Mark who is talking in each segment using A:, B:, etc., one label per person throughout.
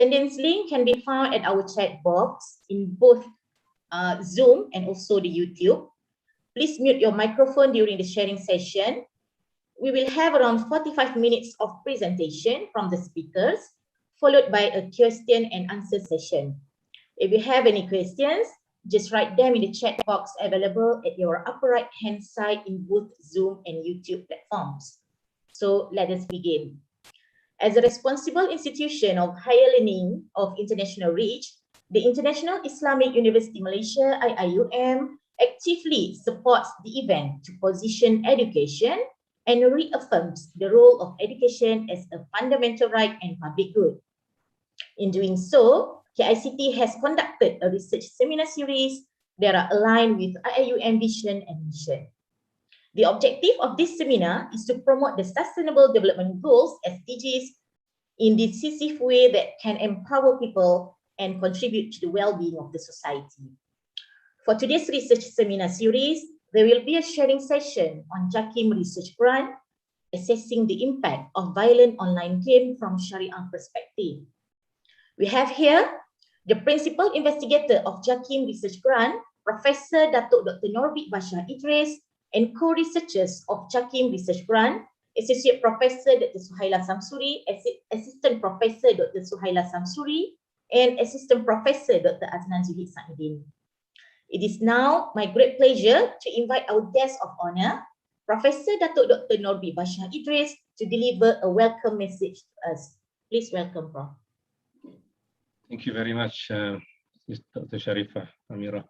A: Attendance link can be found at our chat box in both Zoom and also the YouTube. Please mute your microphone during the sharing session. We will have around 45 minutes of presentation from the speakers, followed by a question and answer session. If you have any questions, just write them in the chat box available at your upper right hand side in both Zoom and YouTube platforms. So let us begin. As a responsible institution of higher learning of international reach, the International Islamic University Malaysia IIUM actively supports the event to position education and reaffirms the role of education as a fundamental right and public good. In doing so, KICT has conducted a research seminar series that are aligned with IIUM vision and mission. The objective of this seminar is to promote the Sustainable Development Goals, SDGs, in a decisive way that can empower people and contribute to the well-being of the society. For today's research seminar series, there will be a sharing session on JAKIM research grant, assessing the impact of violent online game from Shari'ah perspective. We have here the principal investigator of JAKIM research grant, Professor Dato Dr. Norbik Bashah Idris, and co-researchers of JAKIM research grant, Associate Professor Dr. Suhaila Samsuri, Assistant Professor Dr. Suhaila Samsuri, and Assistant Professor Dr. Aznan Zuhid Saidin. It is now my great pleasure to invite our guest of honor, Professor Dato Dr. Norbik Bashah Idris, to deliver a welcome message to us. Please welcome, Prof.
B: Thank you very much, Dr. Sharifah, Amirah.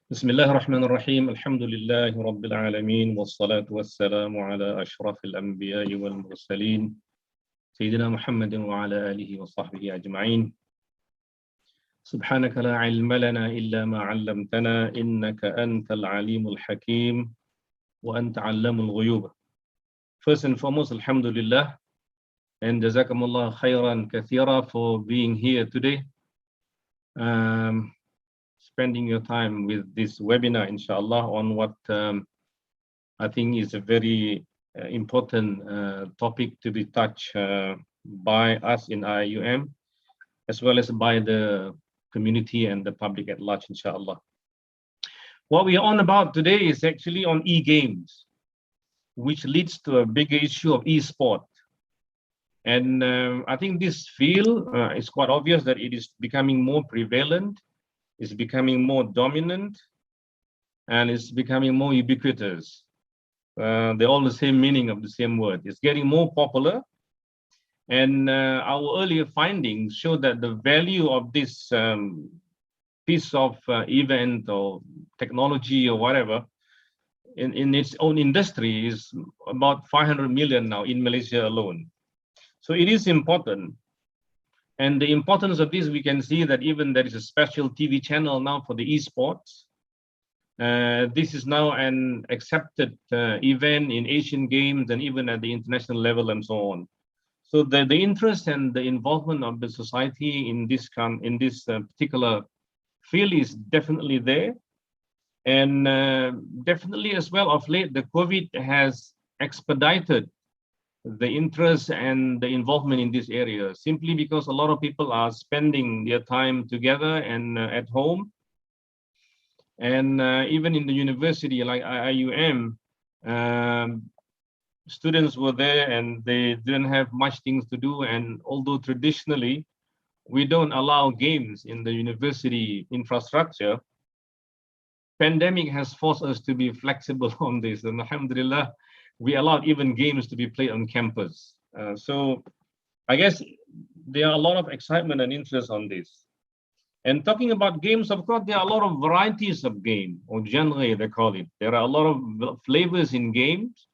B: Bismillahirrahmanirrahim. Alhamdulillahi Rabbil Alameen. Wassalatu wassalamu ala ashrafil anbiya'i wal mursaleen. Sayyidina Muhammadin wa ala alihi wa sahbihi ajma'in. Subhanaka la ilma lana illa ma 'allamtana innaka antal alimul hakim wa anta 'allamul ghuyub. First and foremost, alhamdulillah, and jazakumullah khairan kathira for being here today. Spending your time with this webinar, inshallah, on what I think is a very important topic to be touched by us in IIUM, as well as by the community and the public at large, inshallah. What we are on about today is actually on e-games, which leads to a bigger issue of e-sport. And I think this field is quite obvious that it is becoming more prevalent, it's becoming more dominant, and it's becoming more ubiquitous. They're all the same meaning of the same word. It's getting more popular. And our earlier findings show that the value of this piece of event or technology or whatever in its own industry is about 500 million now in Malaysia alone. So it is important. And the importance of this, we can see that even there is a special TV channel now for the esports. This is now an accepted event in Asian Games and even at the international level and so on. So the interest and the involvement of the society in this particular field is definitely there. And definitely as well of late, the COVID has expedited the interest and the involvement in this area, simply because a lot of people are spending their time together and at home. And even in the university like IIUM, students were there and they didn't have much things to do. And although traditionally we don't allow games in the university infrastructure, pandemic has forced us to be flexible on this. And alhamdulillah, we allowed even games to be played on campus. So I guess there are a lot of excitement and interest on this. And talking about games, of course, there are a lot of varieties of game, or genre they call it. There are a lot of flavors in games,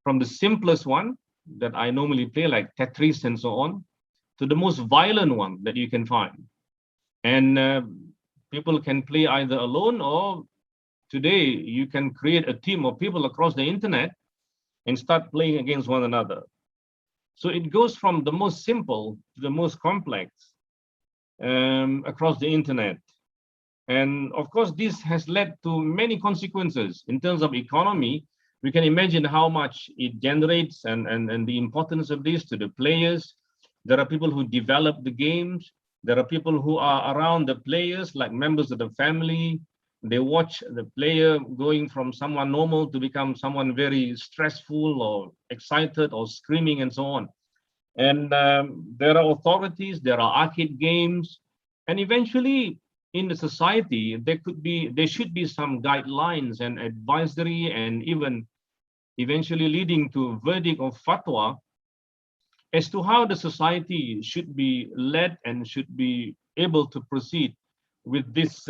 B: from the simplest one that I normally play, like Tetris and so on, to the most violent one that you can find. And people can play either alone, or today you can create a team of people across the internet and start playing against one another. So it goes from the most simple to the most complex across the internet. And of course, this has led to many consequences in terms of economy. We can imagine how much it generates and the importance of this to the players, There are people who develop the games. There are people who are around the players, like members of the family. They watch the player going from someone normal to become someone very stressful or excited or screaming and so on. And there are authorities, there are arcade games, and eventually in the society, there should be some guidelines and advisory, and even eventually leading to verdict of fatwa as to how the society should be led and should be able to proceed with this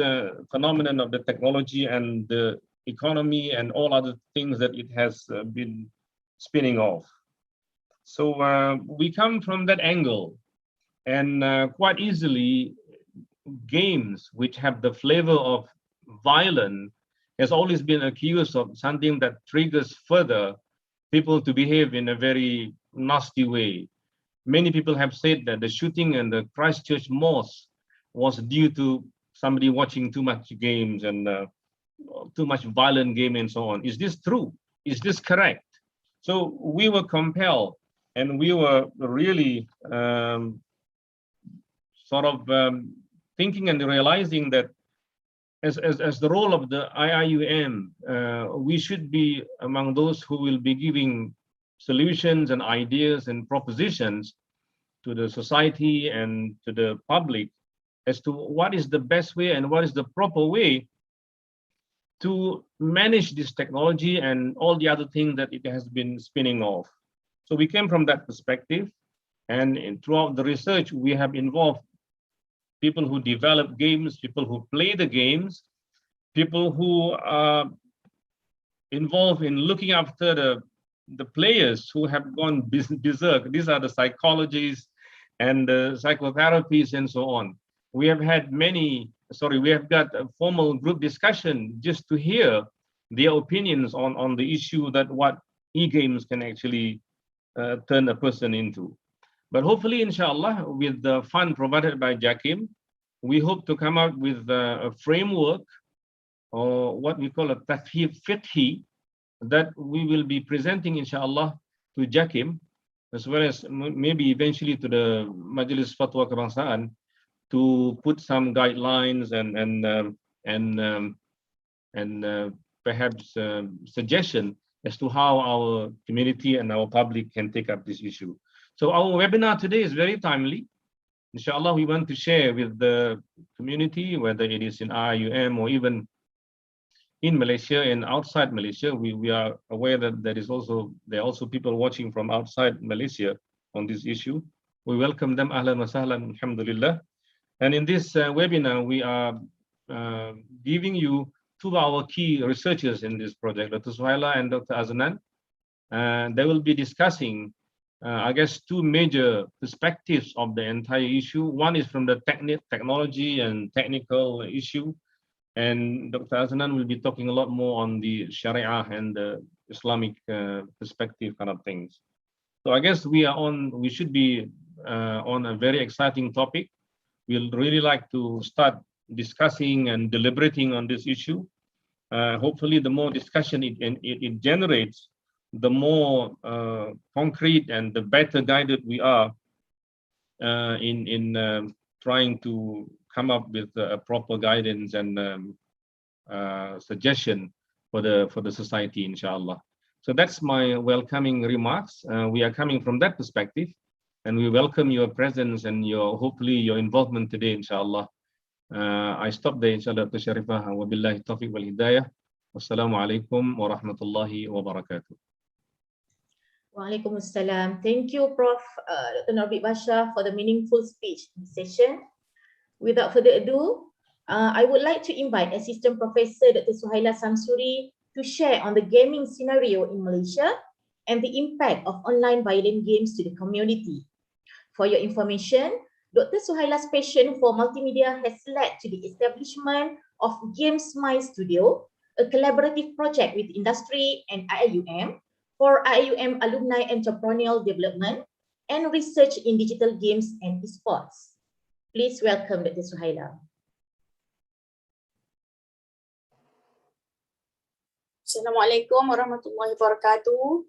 B: phenomenon of the technology and the economy and all other things that it has been spinning off. So we come from that angle, and quite easily games which have the flavor of violence has always been accused of something that triggers further people to behave in a very nasty way. Many people have said that the shooting in the Christchurch mosque was due to somebody watching too much games and too much violent game and so on. Is this true? Is this correct? So we were compelled, and we were really thinking and realizing that as the role of the IIUM, we should be among those who will be giving solutions and ideas and propositions to the society and to the public as to what is the best way and what is the proper way to manage this technology and all the other things that it has been spinning off. So we came from that perspective, and throughout the research, we have involved people who develop games, people who play the games, people who are involved in looking after the players who have gone berserk. These are the psychologists and the psychotherapies and so on. We have had we have got a formal group discussion just to hear their opinions on the issue that what e-games can actually turn a person into. But hopefully, inshallah, with the fund provided by JAKIM, we hope to come out with a framework, or what we call a tafhid fiqhi, that we will be presenting, inshallah, to JAKIM, as well as maybe eventually to the Majlis Fatwa Kebangsaan, to put some guidelines and perhaps suggestion as to how our community and our public can take up this issue. So our webinar today is very timely. Inshallah, we want to share with the community, whether it is in IIUM or even in Malaysia and outside Malaysia. We are aware that there are also people watching from outside Malaysia on this issue. We welcome them, ahlan wa sahlan, alhamdulillah. And in this webinar, we are giving you two of our key researchers in this project, Dr. Suhaila and Dr. Aznan. They will be discussing, I guess, two major perspectives of the entire issue. One is from the technology and technical issue, and Dr. Aznan will be talking a lot more on the Shari'ah and the Islamic perspective kind of things. So I guess we should be on a very exciting topic. We'll really like to start discussing and deliberating on this issue. Hopefully, the more discussion it generates, the more concrete and the better guided we are in trying to come up with a proper guidance and suggestion for the society, inshallah. So that's my welcoming remarks. We are coming from that perspective, and we welcome your presence and hopefully your involvement today, inshallah. I stop there, inshallah, Dr. Sharifah. Wa billahi tawfiq wal hidayah. Wassalamu alaikum wa rahmatullahi wa barakatuh.
A: Waalaikumsalam. Thank you, Prof. Dr. Norbik Bashah, for the meaningful speech in this session. Without further ado, I would like to invite Assistant Professor Dr. Suhaila Samsuri to share on the gaming scenario in Malaysia and the impact of online violent games to the community. For your information, Dr. Suhaila's passion for multimedia has led to the establishment of Games My Studio, a collaborative project with industry and IIUM for IIUM alumni entrepreneurial development and research in digital games and esports. Please welcome Dr. Suhaila.
C: Assalamualaikum warahmatullahi wabarakatuh.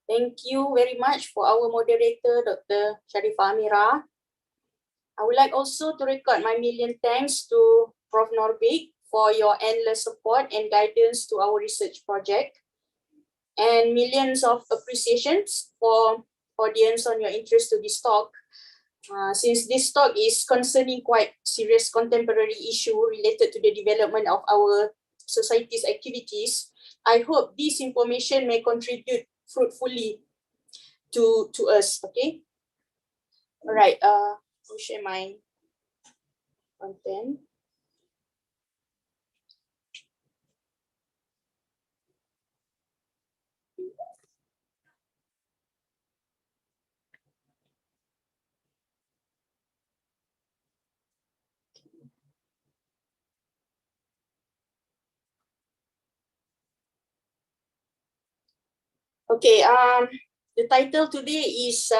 C: Thank you very much for our moderator, Dr. Sharifah Amirah. I would like also to record my million thanks to Prof. Norbik for your endless support and guidance to our research project, and millions of appreciations for audience on your interest to this talk. Since this talk is concerning quite serious contemporary issue related to the development of our society's activities, I hope this information may contribute fruitfully to us. Okay. All right. I'll share my content. Okay. The title today is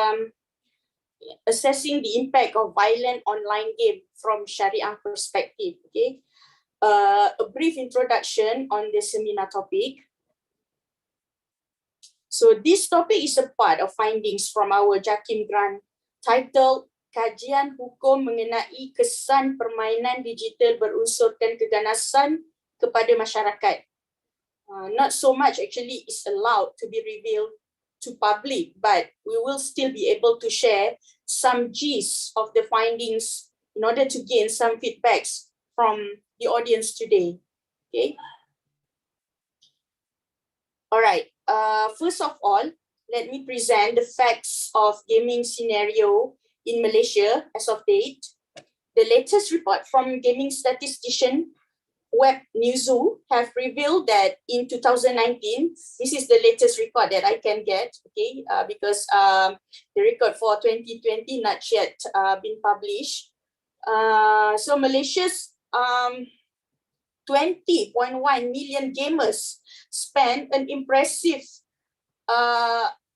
C: assessing the impact of violent online game from Shari'ah perspective. Okay. A brief introduction on the seminar topic. So this topic is a part of findings from our JAKIM grant titled Kajian Hukum Mengenai Kesan Permainan Digital Berunsurkan Keganasan kepada Masyarakat. Not so much actually is allowed to be revealed to public, but we will still be able to share some gist of the findings in order to gain some feedbacks from the audience today. Okay. All right. First of all, let me present the facts of gaming scenario in Malaysia as of date. The latest report from gaming statistician Web Newzoo have revealed that in 2019, this is the latest record that I can get, okay, because the record for 2020 not yet been published. So Malaysia's 20.1 million gamers spent an impressive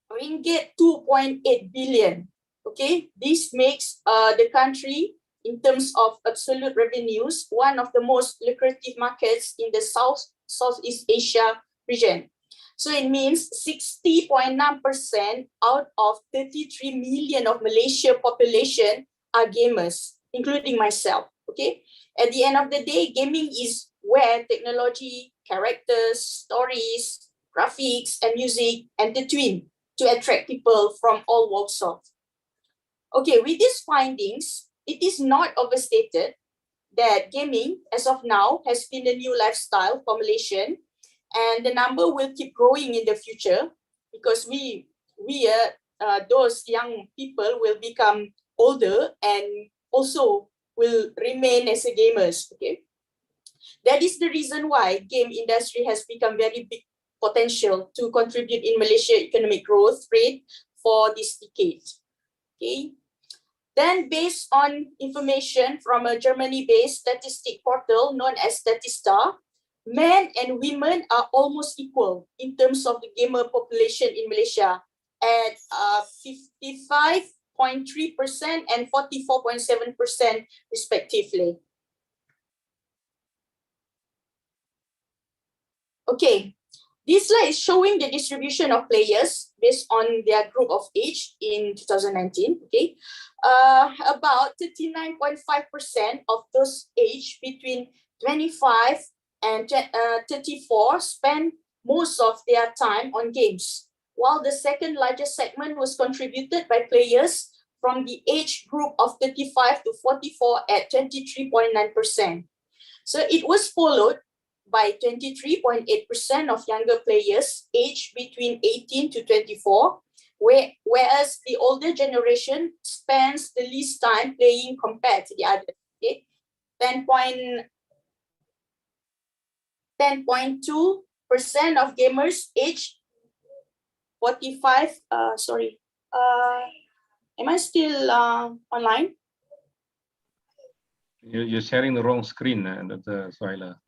C: ringgit 2.8 billion. Okay, this makes the country, in terms of absolute revenues, one of the most lucrative markets in the Southeast Asia region. So it means 60.9% out of 33 million of Malaysia population are gamers, including myself. Okay, at the end of the day, gaming is where technology, characters, stories, graphics, and music intertwine to attract people from all walks of. Okay, with these findings, it is not overstated that gaming, as of now, has been the new lifestyle for Malaysian, and the number will keep growing in the future because those young people will become older and also will remain as a gamers. Okay, that is the reason why game industry has become very big potential to contribute in Malaysia economic growth rate for this decade. Okay. Then, based on information from a Germany-based statistic portal known as Statista, men and women are almost equal in terms of the gamer population in Malaysia at 55.3% and 44.7% respectively. Okay, this slide is showing the distribution of players based on their group of age in 2019. Okay, about 39.5% of those aged between 25 and 34 spend most of their time on games, while the second largest segment was contributed by players from the age group of 35 to 44 at 23.9%. So it was followed by 23.8% of younger players aged between 18 to 24, whereas the older generation spends the least time playing compared to the others. Okay? 10.2% of gamers aged 45, am I still online?
B: You're sharing the wrong screen, Dr. Suhaila.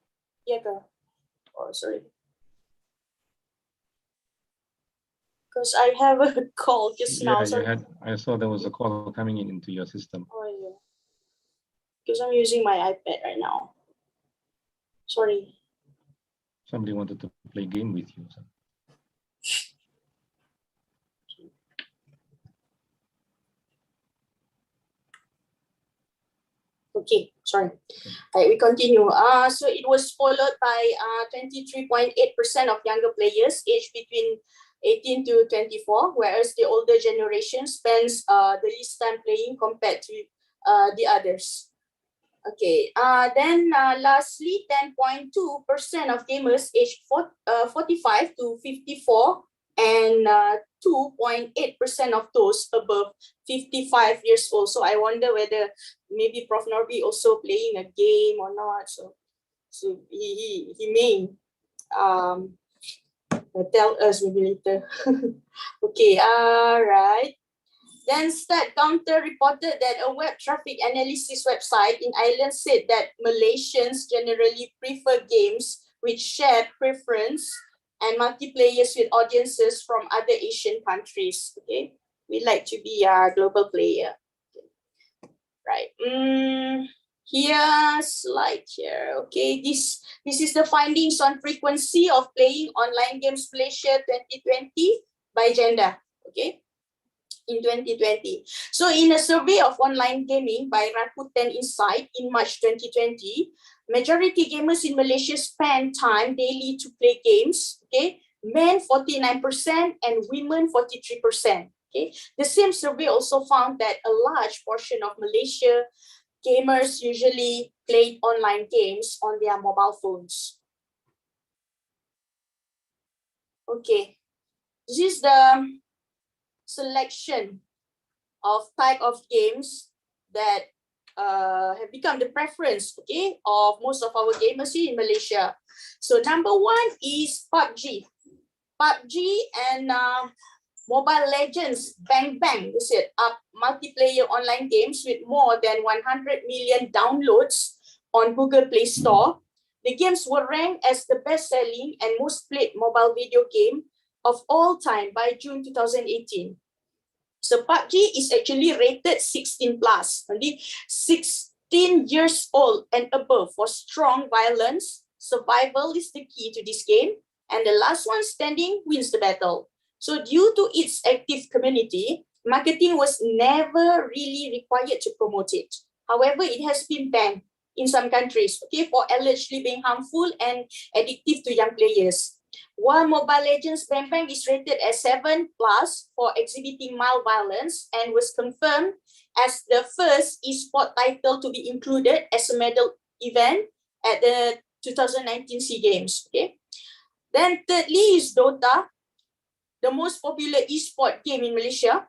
C: Yeah, oh, sorry. Because I have a call just now.
B: Yeah, I saw there was a call coming into your system.
C: Oh, yeah. Because I'm using my iPad right now. Sorry.
B: Somebody wanted to play game with you. So.
C: Okay, sorry. We continue. So it was followed by 23.8% of younger players aged between 18 to 24, whereas the older generation spends the least time playing compared to the others. Okay, then lastly, 10.2% of gamers aged 45 to 54, and 2.8% of those above 55 years old. So I wonder whether maybe Prof. Norbik also playing a game or not. So he may tell us maybe later. Okay, right. Then StatCounter reported that a web traffic analysis website in Ireland said that Malaysians generally prefer games with shared preference and multiplayers with audiences from other Asian countries. Okay, we like to be a global player. Okay. Right. Here, slide here. Okay, this is the findings on frequency of playing online games Malaysia 2020 by gender. Okay, in 2020. So in a survey of online gaming by Rakuten Insight in March 2020, majority gamers in Malaysia spend time daily to play games. Okay, men 49% and women 43%. Okay, the same survey also found that a large portion of Malaysia gamers usually played online games on their mobile phones. Okay, this is the selection of type of games that have become the preference, okay, of most of our gamers here in Malaysia. So number one is PUBG. PUBG and Mobile Legends Bang Bang, this is multiplayer online games with more than 100 million downloads on Google Play Store. The games were ranked as the best-selling and most played mobile video game of all time by June 2018. So PUBG is actually rated 16 plus, only 16 years old and above for strong violence. Survival is the key to this game, and the last one standing wins the battle. So due to its active community, marketing was never really required to promote it. However, it has been banned in some countries, okay, for allegedly being harmful and addictive to young players. While Mobile Legends Bang Bang is rated as 7 plus for exhibiting mild violence and was confirmed as the first esport title to be included as a medal event at the 2019 SEA Games. Okay. Then thirdly is Dota, the most popular esport game in Malaysia,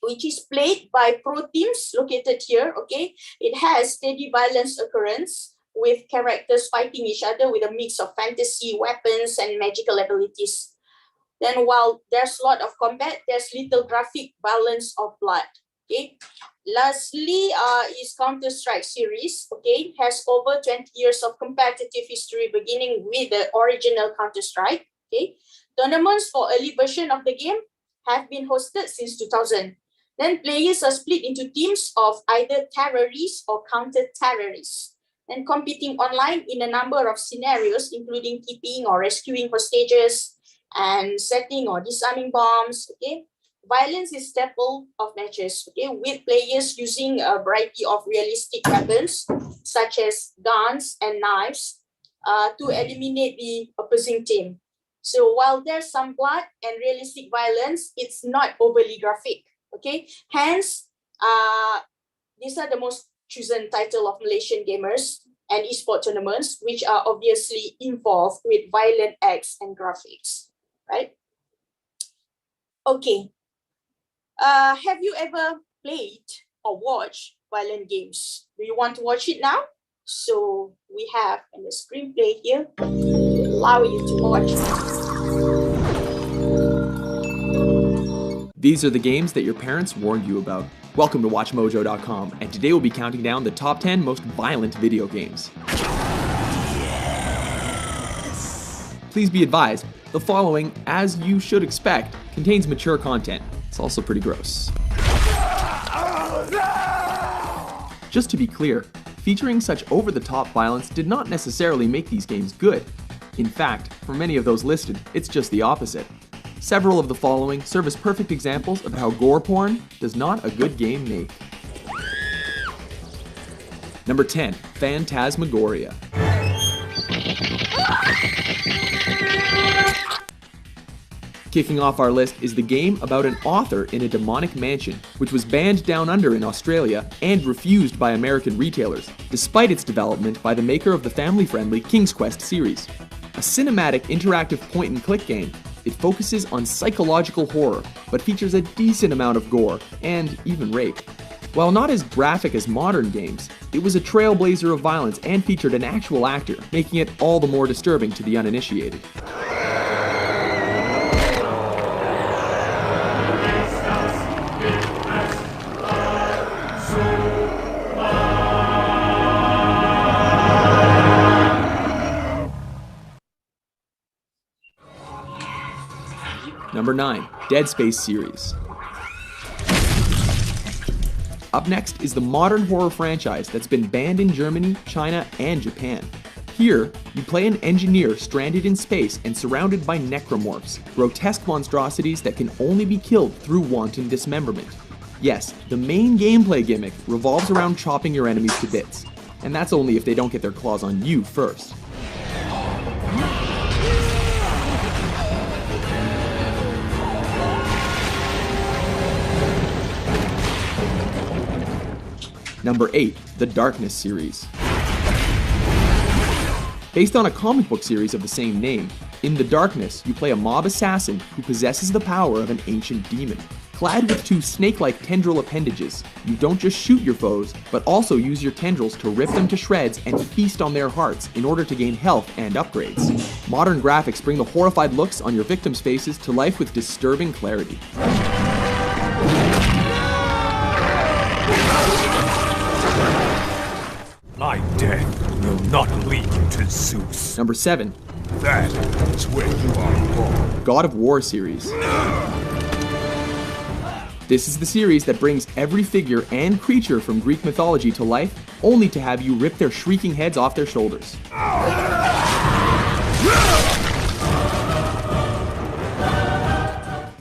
C: which is played by pro teams located here. Okay, it has steady violence occurrence with characters fighting each other with a mix of fantasy, weapons, and magical abilities. Then while there's a lot of combat, there's little graphic violence of blood. Okay. Lastly, is Counter-Strike series. Okay, it has over 20 years of competitive history, beginning with the original Counter-Strike. Okay, tournaments for early version of the game have been hosted since 2000. Then players are split into teams of either terrorists or counter-terrorists and competing online in a number of scenarios, including keeping or rescuing hostages and setting or disarming bombs. Okay, violence is staple of matches. Okay, with players using a variety of realistic weapons such as guns and knives to eliminate the opposing team. So while there's some blood and realistic violence, it's not overly graphic. Okay, hence these are the most chosen title of Malaysian gamers and esport tournaments, which are obviously involved with violent acts and graphics, right? Okay. Have you ever played or watched violent games? Do you want to watch it now? So we have in the screenplay here to allow you to watch it.
D: These are the games that your parents warned you about. Welcome to WatchMojo.com, and today we'll be counting down the top 10 most violent video games. Yes! Please be advised, the following, as you should expect, contains mature content. It's also pretty gross. Just to be clear, featuring such over-the-top violence did not necessarily make these games good. In fact, for many of those listed, it's just the opposite. Several of the following serve as perfect examples of how gore porn does not a good game make. Number 10, Phantasmagoria. Kicking off our list is the game about an author in a demonic mansion, which was banned down under in Australia and refused by American retailers, despite its development by the maker of the family-friendly King's Quest series. A cinematic interactive point-and-click game, it focuses on psychological horror, but features a decent amount of gore, and even rape. While not as graphic as modern games, it was a trailblazer of violence and featured an actual actor, making it all the more disturbing to the uninitiated. Number 9, Dead Space series. Up next is the modern horror franchise that's been banned in Germany, China, and Japan. Here, you play an engineer stranded in space and surrounded by necromorphs, grotesque monstrosities that can only be killed through wanton dismemberment. Yes, the main gameplay gimmick revolves around chopping your enemies to bits, and that's only if they don't get their claws on you first. Number 8, the Darkness series. Based on a comic book series of the same name, in The Darkness, you play a mob assassin who possesses the power of an ancient demon. Clad with 2 snake-like tendril appendages, you don't just shoot your foes, but also use your tendrils to rip them to shreds and feast on their hearts in order to gain health and upgrades. Modern graphics bring the horrified looks on your victims' faces to life with disturbing clarity.
E: My death will not lead you to Zeus.
D: Number 7,
E: That is where you are born.
D: God of War series. This is the series that brings every figure and creature from Greek mythology to life, only to have you rip their shrieking heads off their shoulders.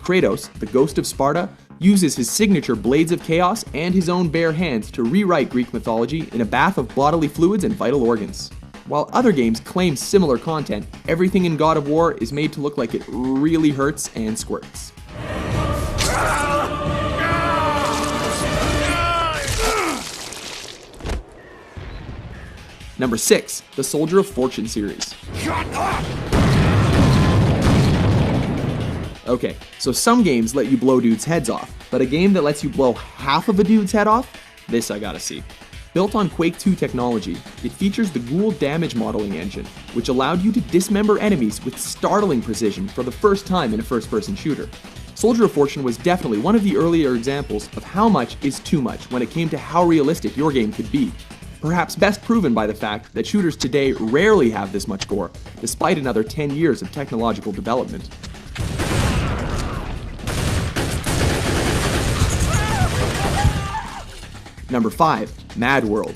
D: Kratos, the ghost of Sparta, uses his signature Blades of Chaos and his own bare hands to rewrite Greek mythology in a bath of bodily fluids and vital organs. While other games claim similar content, everything in God of War is made to look like it really hurts and squirts. Number 6, the Soldier of Fortune series.
E: Shut up!
D: Okay, so some games let you blow dudes' heads off, but a game that lets you blow half of a dude's head off? This I gotta see. Built on Quake 2 technology, it features the Ghoul damage modeling engine, which allowed you to dismember enemies with startling precision for the first time in a first-person shooter. Soldier of Fortune was definitely one of the earlier examples of how much is too much when it came to how realistic your game could be. Perhaps best proven by the fact that shooters today rarely have this much gore, despite another 10 years of technological development. Number 5, Mad World.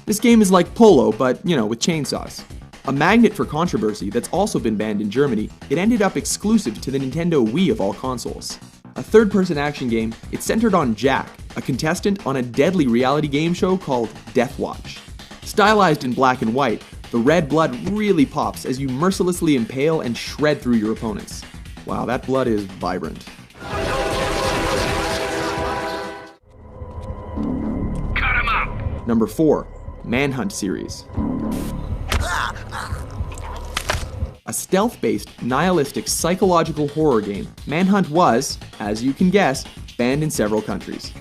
D: This game is like Polo, but, with chainsaws. A magnet for controversy that's also been banned in Germany, it ended up exclusive to the Nintendo Wii of all consoles. A third-person action game, it's centered on Jack, a contestant on a deadly reality game show called Death Watch. Stylized in black and white, the red blood really pops as you mercilessly impale and shred through your opponents. Wow, that blood is vibrant.
E: Cut him up!
D: Number 4, Manhunt Series. A stealth-based, nihilistic, psychological horror game, Manhunt was, as you can guess, banned in several countries.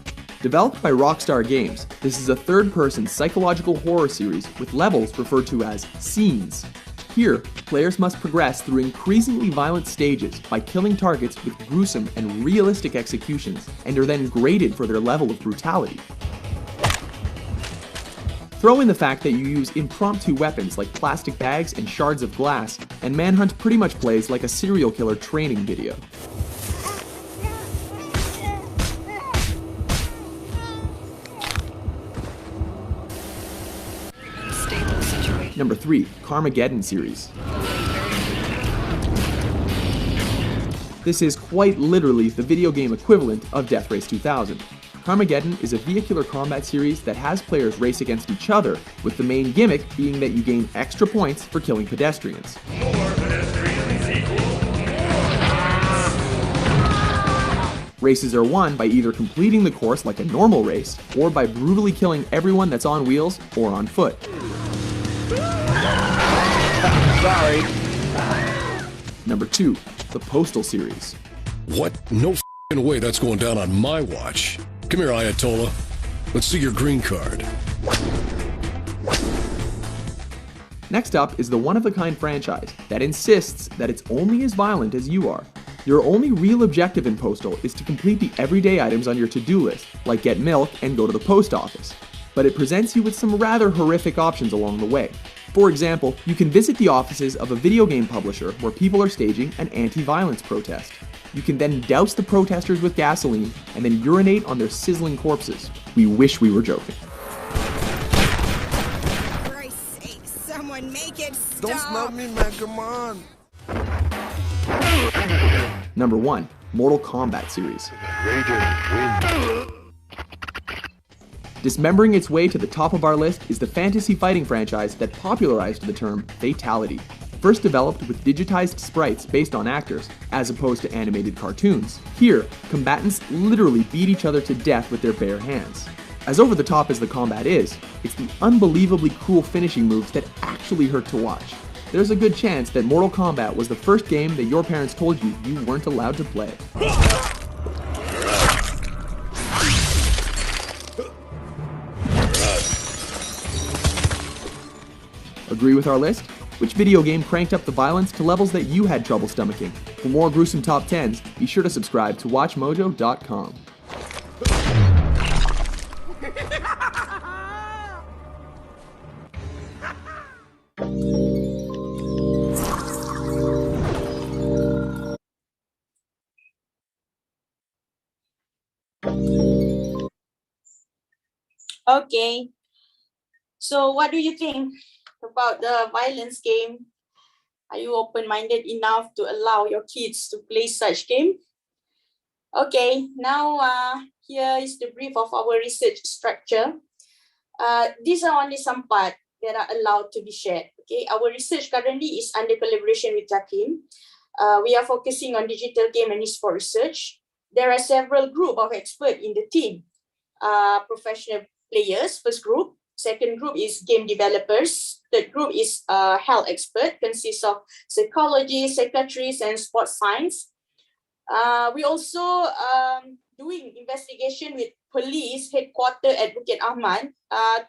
D: Developed by Rockstar Games, this is a third-person psychological horror series with levels referred to as scenes. Here, players must progress through increasingly violent stages by killing targets with gruesome and realistic executions, and are then graded for their level of brutality. Throw in the fact that you use impromptu weapons like plastic bags and shards of glass, and Manhunt pretty much plays like a serial killer training video. Number 3, Carmageddon series. This is quite literally the video game equivalent of Death Race 2000. Carmageddon is a vehicular combat series that has players race against each other, with the main gimmick being that you gain extra points for killing pedestrians. Races are won by either completing the course like a normal race, or by brutally killing everyone that's on wheels or on foot.
F: Sorry.
D: Number 2, the Postal series.
G: What? No f***ing way that's going down on my watch. Come here, Ayatollah. Let's see your green card.
D: Next up is the one-of-a-kind franchise that insists that it's only as violent as you are. Your only real objective in Postal is to complete the everyday items on your to-do list, like get milk and go to the post office. But it presents you with some rather horrific options along the way. For example, you can visit the offices of a video game publisher where people are staging an anti-violence protest. You can then douse the protesters with gasoline and then urinate on their sizzling corpses. We wish we were joking.
H: For Christ's sake, someone make it stop!
F: Don't snub me, man, come on!
D: Number 1, Mortal Kombat series. Dismembering its way to the top of our list is the fantasy fighting franchise that popularized the term fatality. First developed with digitized sprites based on actors, as opposed to animated cartoons. Here, combatants literally beat each other to death with their bare hands. As over the top as the combat is, it's the unbelievably cool finishing moves that actually hurt to watch. There's a good chance that Mortal Kombat was the first game that your parents told you you weren't allowed to play. Agree with our list? Which video game cranked up the violence to levels that you had trouble stomaching? For more gruesome top 10s, be sure to subscribe to WatchMojo.com.
C: Okay. So what do you think about the violence game? Are you open-minded enough to allow your kids to play such game? Okay, now here is the brief of our research structure. These are only some parts that are allowed to be shared. Okay, our research currently is under collaboration with JAKIM. We are focusing on digital game and e-sport research. There are several groups of experts in the team. Professional players, first group. Second group is game developers. Third group is health expert, consists of psychologists, psychiatrists, and sports science. We also doing investigation with police headquarters at Bukit Ahmad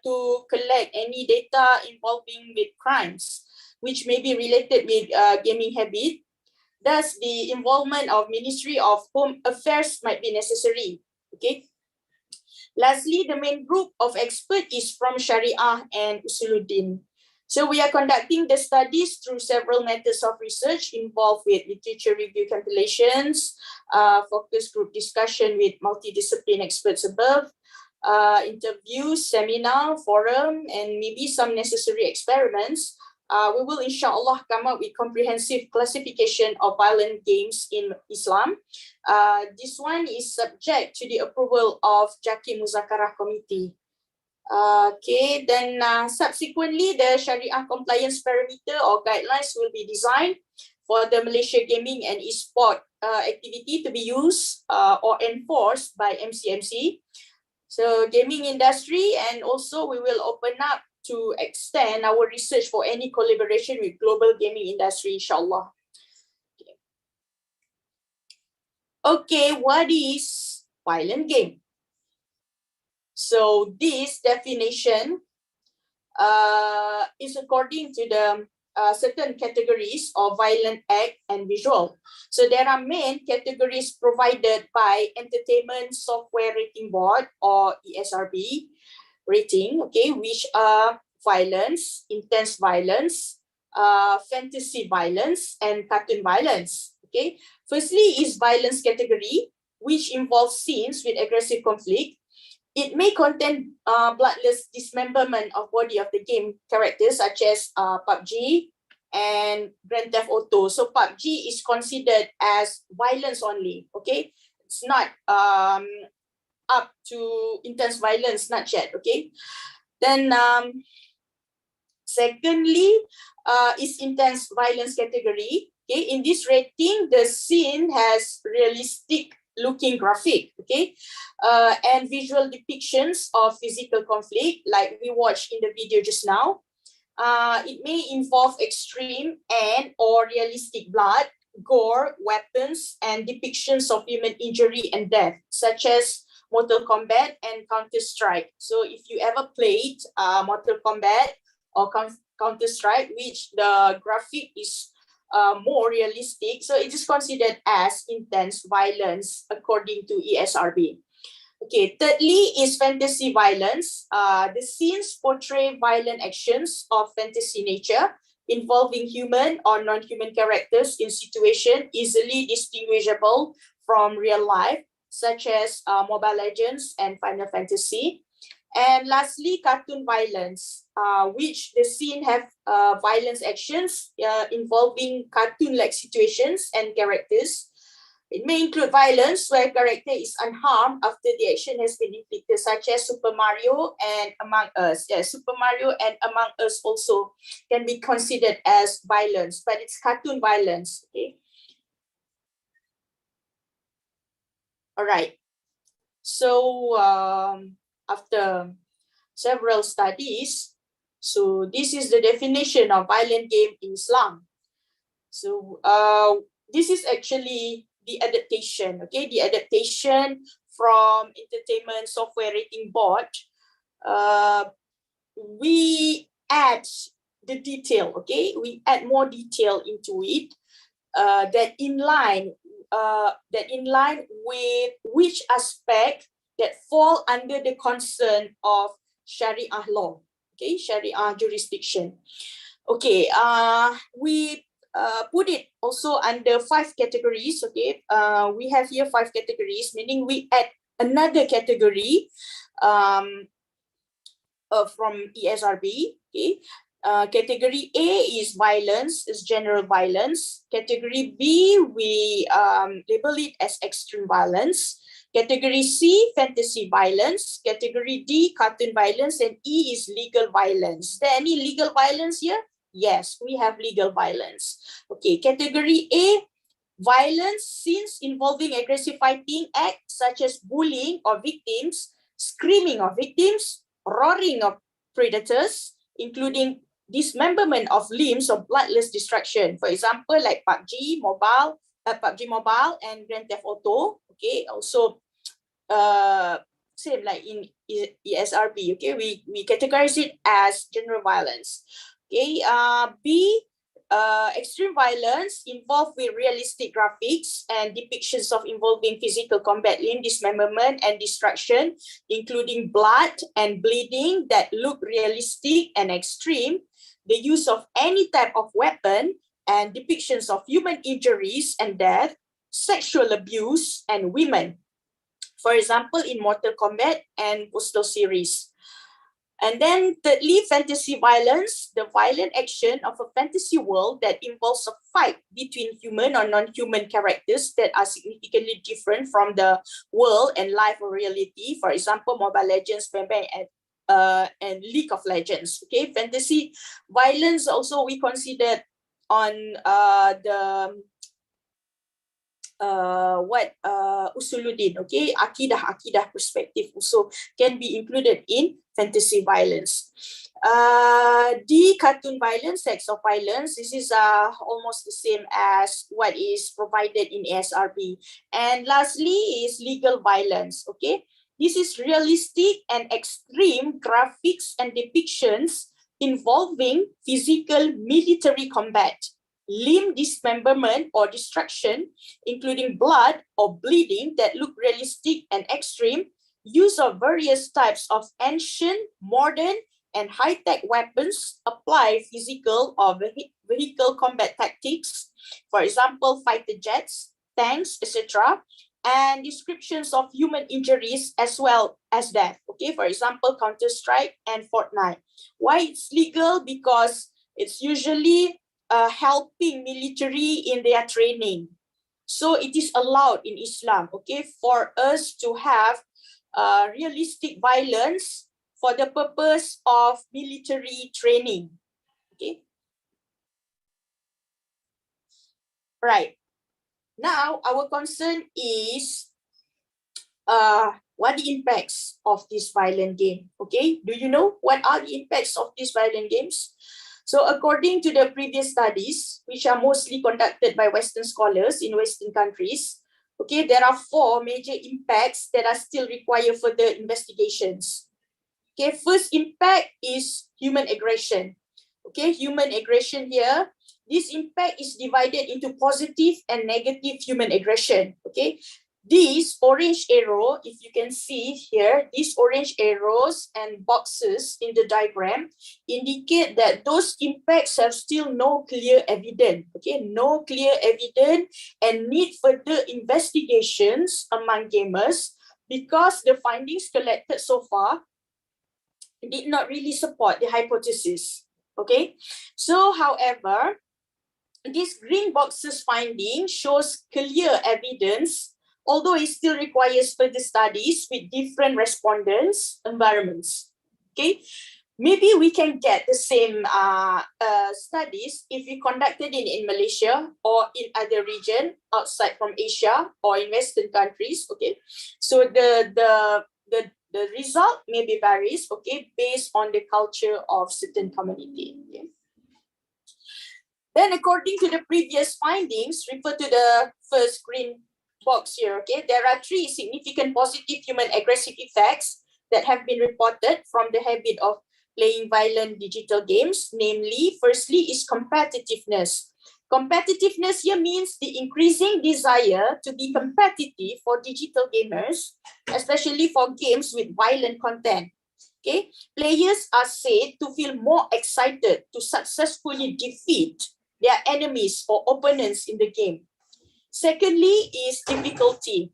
C: to collect any data involving with crimes, which may be related with gaming habit. Thus, the involvement of Ministry of Home Affairs might be necessary. Okay. Lastly, the main group of experts is from Shari'ah and Usuluddin. So we are conducting the studies through several methods of research involved with literature review compilations, focus group discussion with multidiscipline experts above, interviews, seminar, forum, and maybe some necessary experiments. We will inshallah come up with comprehensive classification of violent games in Islam. This one is subject to the approval of JAKIM Muzakarah Committee. Okay, then subsequently, the Shari'ah compliance parameter or guidelines will be designed for the Malaysia gaming and e-sport activity to be used or enforced by MCMC. So gaming industry, and also we will open up to extend our research for any collaboration with global gaming industry, inshallah. Okay, what is violent game? So this definition is according to the certain categories of violent act and visual. So there are main categories provided by Entertainment Software Rating Board or ESRB rating, okay, which are violence, intense violence, fantasy violence, and cartoon violence. Okay, firstly is violence category, which involves scenes with aggressive conflict. It may contain bloodless dismemberment of body of the game characters such as PUBG and Grand Theft Auto. So PUBG is considered as violence only, okay? It's not up to intense violence, not yet, okay? Then secondly, is intense violence category. Okay, in this rating, the scene has realistic looking graphic, okay, and visual depictions of physical conflict, like we watched in the video just now. It may involve extreme and or realistic blood, gore, weapons, and depictions of human injury and death, such as Mortal Kombat and Counter-Strike. So if you ever played Mortal Kombat or Counter-Strike, which the graphic is more realistic, so it is considered as intense violence according to ESRB. Okay, thirdly is fantasy violence. The scenes portray violent actions of fantasy nature involving human or non-human characters in situation easily distinguishable from real life, such as Mobile Legends and Final Fantasy. And lastly, cartoon violence, which the scene have violence actions involving cartoon-like situations and characters. It may include violence where character is unharmed after the action has been inflicted, such as Super Mario and Among Us. Yeah, Super Mario and Among Us also can be considered as violence, but it's cartoon violence. Okay. All right. So after several studies, so this is the definition of violent game in Islam. So this is actually the adaptation, okay? The adaptation from Entertainment Software Rating Board. We add the detail, okay? We add more detail into it that in line with which aspect that fall under the concern of Shari'ah law, okay? Shari'ah jurisdiction. Okay, we put it also under 5 categories, okay? We have here 5 categories, meaning we add another category from ESRB, okay? Category A is violence, is general violence. Category B, we label it as extreme violence. Category C, fantasy violence. Category D, cartoon violence. And E is legal violence. Is there any legal violence here? Yes, we have legal violence. Okay, category A, violence scenes involving aggressive fighting acts such as bullying of victims, screaming of victims, roaring of predators, including dismemberment of limbs or bloodless destruction. For example, like PUBG Mobile and Grand Theft Auto. Okay, also same like in ESRB. Okay, we categorize it as general violence. Okay, B, extreme violence involved with realistic graphics and depictions of involving physical combat, limb dismemberment and destruction, including blood and bleeding that look realistic and extreme, the use of any type of weapon, and depictions of human injuries and death, sexual abuse, and women. For example, in Mortal Kombat and Postal series. And then thirdly, fantasy violence, the violent action of a fantasy world that involves a fight between human or non-human characters that are significantly different from the world and life or reality. For example, Mobile Legends, and League of Legends. Okay, fantasy violence also we considered on the Usuluddin, okay, Akidah perspective also can be included in fantasy violence. The cartoon violence, sex of violence, this is almost the same as what is provided in ASRB. And lastly is legal violence, okay. This is realistic and extreme graphics and depictions involving physical military combat, limb dismemberment or destruction, including blood or bleeding that look realistic and extreme, use of various types of ancient, modern, and high-tech weapons, apply physical or vehicle combat tactics, for example, fighter jets, tanks, etc., and descriptions of human injuries as well as death. Okay, for example, Counter-Strike and Fortnite. Why it's legal? Because it's usually helping military in their training. So it is allowed in Islam, okay, for us to have realistic violence for the purpose of military training. Okay. Right. Now, our concern is what are the impacts of this violent game? Okay, do you know what are the impacts of these violent games? So according to the previous studies, which are mostly conducted by Western scholars in Western countries, okay, there are 4 major impacts that are still require further investigations. Okay, first impact is human aggression. Okay, human aggression here. This impact is divided into positive and negative human aggression. Okay, these orange arrow, if you can see here, these orange arrows and boxes in the diagram indicate that those impacts have still no clear evidence. Okay, no clear evidence and need further investigations among gamers because the findings collected so far did not really support the hypothesis. Okay, so however, this green boxes finding shows clear evidence, although it still requires further studies with different respondents' environments. Okay, maybe we can get the same studies if we conducted it in Malaysia or in other region outside from Asia or in Western countries. Okay, so the result maybe varies, okay, based on the culture of certain community. Okay. Then according to the previous findings, refer to the first green box here, okay, there are 3 significant positive human aggressive effects that have been reported from the habit of playing violent digital games. Namely, firstly is competitiveness. Competitiveness here means the increasing desire to be competitive for digital gamers, especially for games with violent content. Okay, players are said to feel more excited to successfully defeat their enemies or opponents in the game. Secondly is difficulty,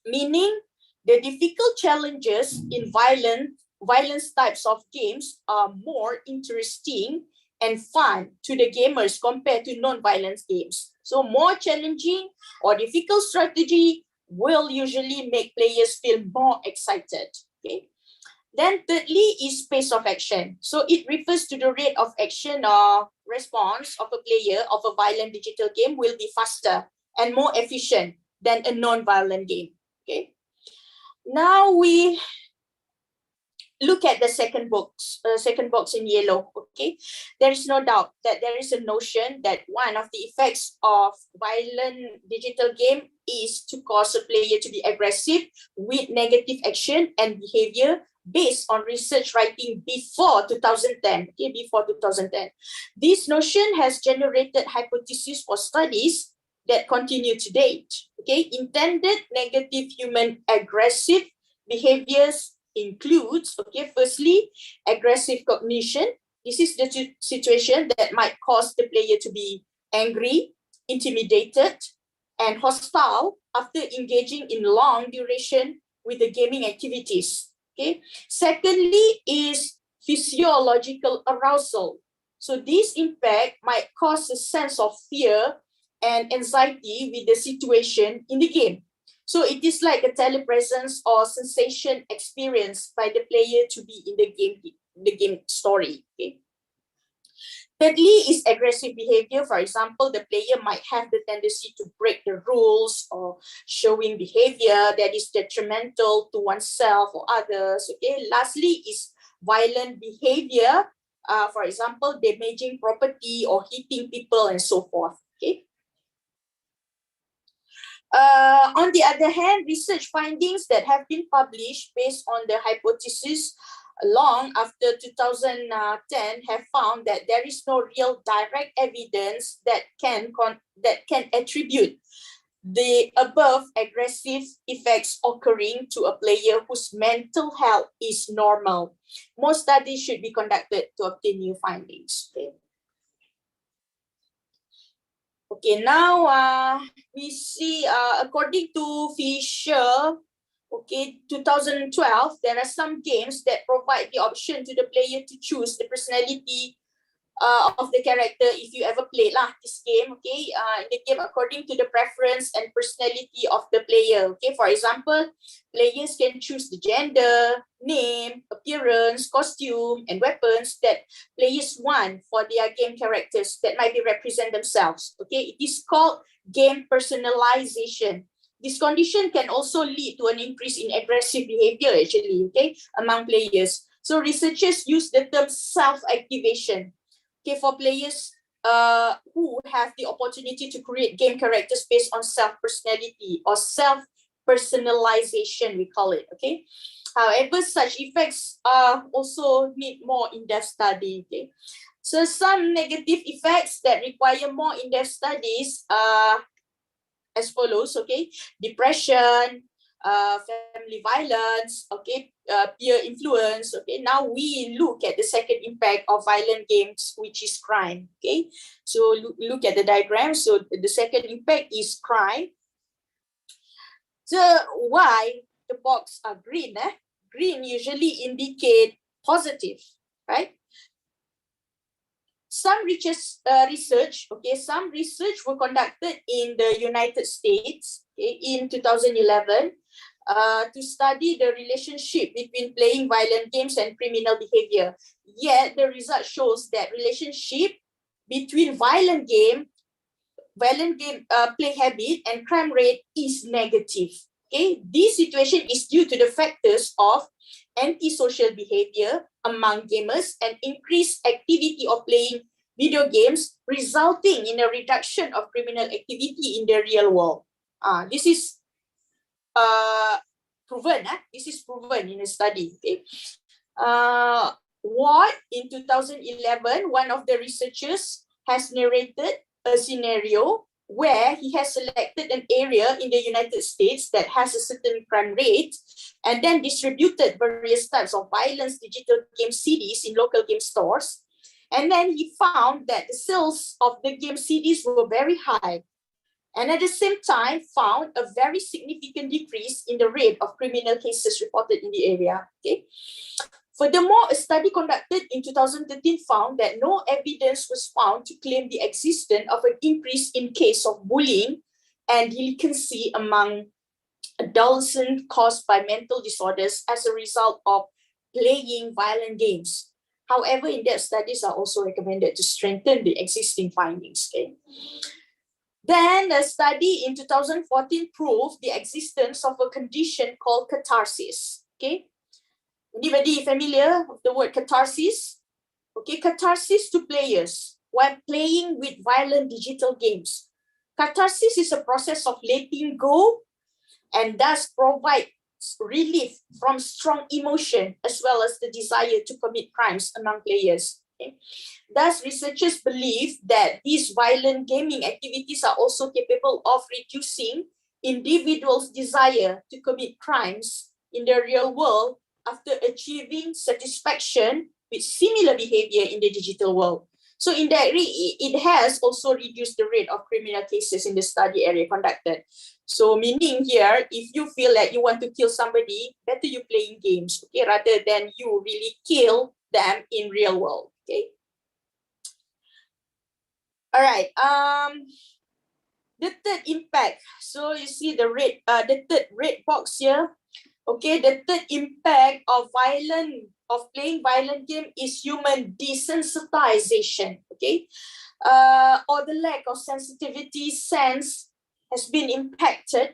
C: meaning the difficult challenges in violence types of games are more interesting and fun to the gamers compared to non-violence games. So more challenging or difficult strategy will usually make players feel more excited. Okay. Then thirdly is pace of action. So it refers to the rate of action or response of a player of a violent digital game will be faster and more efficient than a non-violent game. Okay. Now we look at the second box in yellow. Okay, there is no doubt that there is a notion that one of the effects of violent digital game is to cause a player to be aggressive with negative action and behavior based on research writing before 2010. Okay, before 2010. This notion has generated hypotheses for studies that continue to date. Okay, intended negative human aggressive behaviors includes, okay, firstly, aggressive cognition. This is the situation that might cause the player to be angry, intimidated, and hostile after engaging in long duration with the gaming activities. Okay. Secondly is physiological arousal. So this impact might cause a sense of fear and anxiety with the situation in the game. So it is like a telepresence or sensation experienced by the player to be in the game story. Okay. Thirdly is aggressive behavior. For example, the player might have the tendency to break the rules or showing behavior that is detrimental to oneself or others. Okay. Lastly is violent behavior. For example, damaging property or hitting people and so forth. Okay. On the other hand, research findings that have been published based on the hypothesis long after 2010 have found that there is no real direct evidence that can attribute the above aggressive effects occurring to a player whose mental health is normal. More studies should be conducted to obtain new findings. Okay. Okay, now we see according to Fisher, okay, 2012, there are some games that provide the option to the player to choose the personality of the character if you ever played this game, okay, the game according to the preference and personality of the player, okay. For example, players can choose the gender, name, appearance, costume, and weapons that players want for their game characters that might be represent themselves, okay. It is called game personalization. This condition can also lead to an increase in aggressive behavior actually, okay, among players. So researchers use the term self-activation. Okay, for players who have the opportunity to create game characters based on self-personality or self-personalization, we call it, okay? However, such effects also need more in-depth study, okay? So some negative effects that require more in-depth studies as follows, okay? Depression, family violence, okay, peer influence, okay. Now we look at the second impact of violent games, which is crime, okay. So look at the diagram. So the second impact is crime. So why the box are green? Green usually indicate positive, right? Some research were conducted in the United States, okay, in 2011 to study the relationship between playing violent games and criminal behavior. Yet the result shows that relationship between violent game play habit and crime rate is negative. Okay, this situation is due to the factors of antisocial behavior among gamers and increased activity of playing video games, resulting in a reduction of criminal activity in the real world. This is proven. This is proven in a study. Okay. What in 2011, one of the researchers has narrated a scenario where he has selected an area in the United States that has a certain crime rate and then distributed various types of violence digital game CDs in local game stores. And then he found that the sales of the game CDs were very high. And at the same time, found a very significant decrease in the rate of criminal cases reported in the area. Okay. Furthermore, a study conducted in 2013 found that no evidence was found to claim the existence of an increase in case of bullying and delinquency among adolescents caused by mental disorders as a result of playing violent games. However, in-depth studies are also recommended to strengthen the existing findings. Okay. Then a study in 2014 proved the existence of a condition called catharsis. Okay. Anybody familiar with the word catharsis? Okay, catharsis to players while playing with violent digital games. Catharsis is a process of letting go and thus provides relief from strong emotion as well as the desire to commit crimes among players. Okay. Thus, researchers believe that these violent gaming activities are also capable of reducing individuals' desire to commit crimes in the real world after achieving satisfaction with similar behavior in the digital world. So indirectly, it has also reduced the rate of criminal cases in the study area conducted. So meaning here, if you feel like you want to kill somebody, better you playing games, okay, rather than you really kill them in real world, okay? All right, the third impact. So you see the third red box here. Okay, the third impact of playing violent game is human desensitization. Okay, or the lack of sensitivity sense has been impacted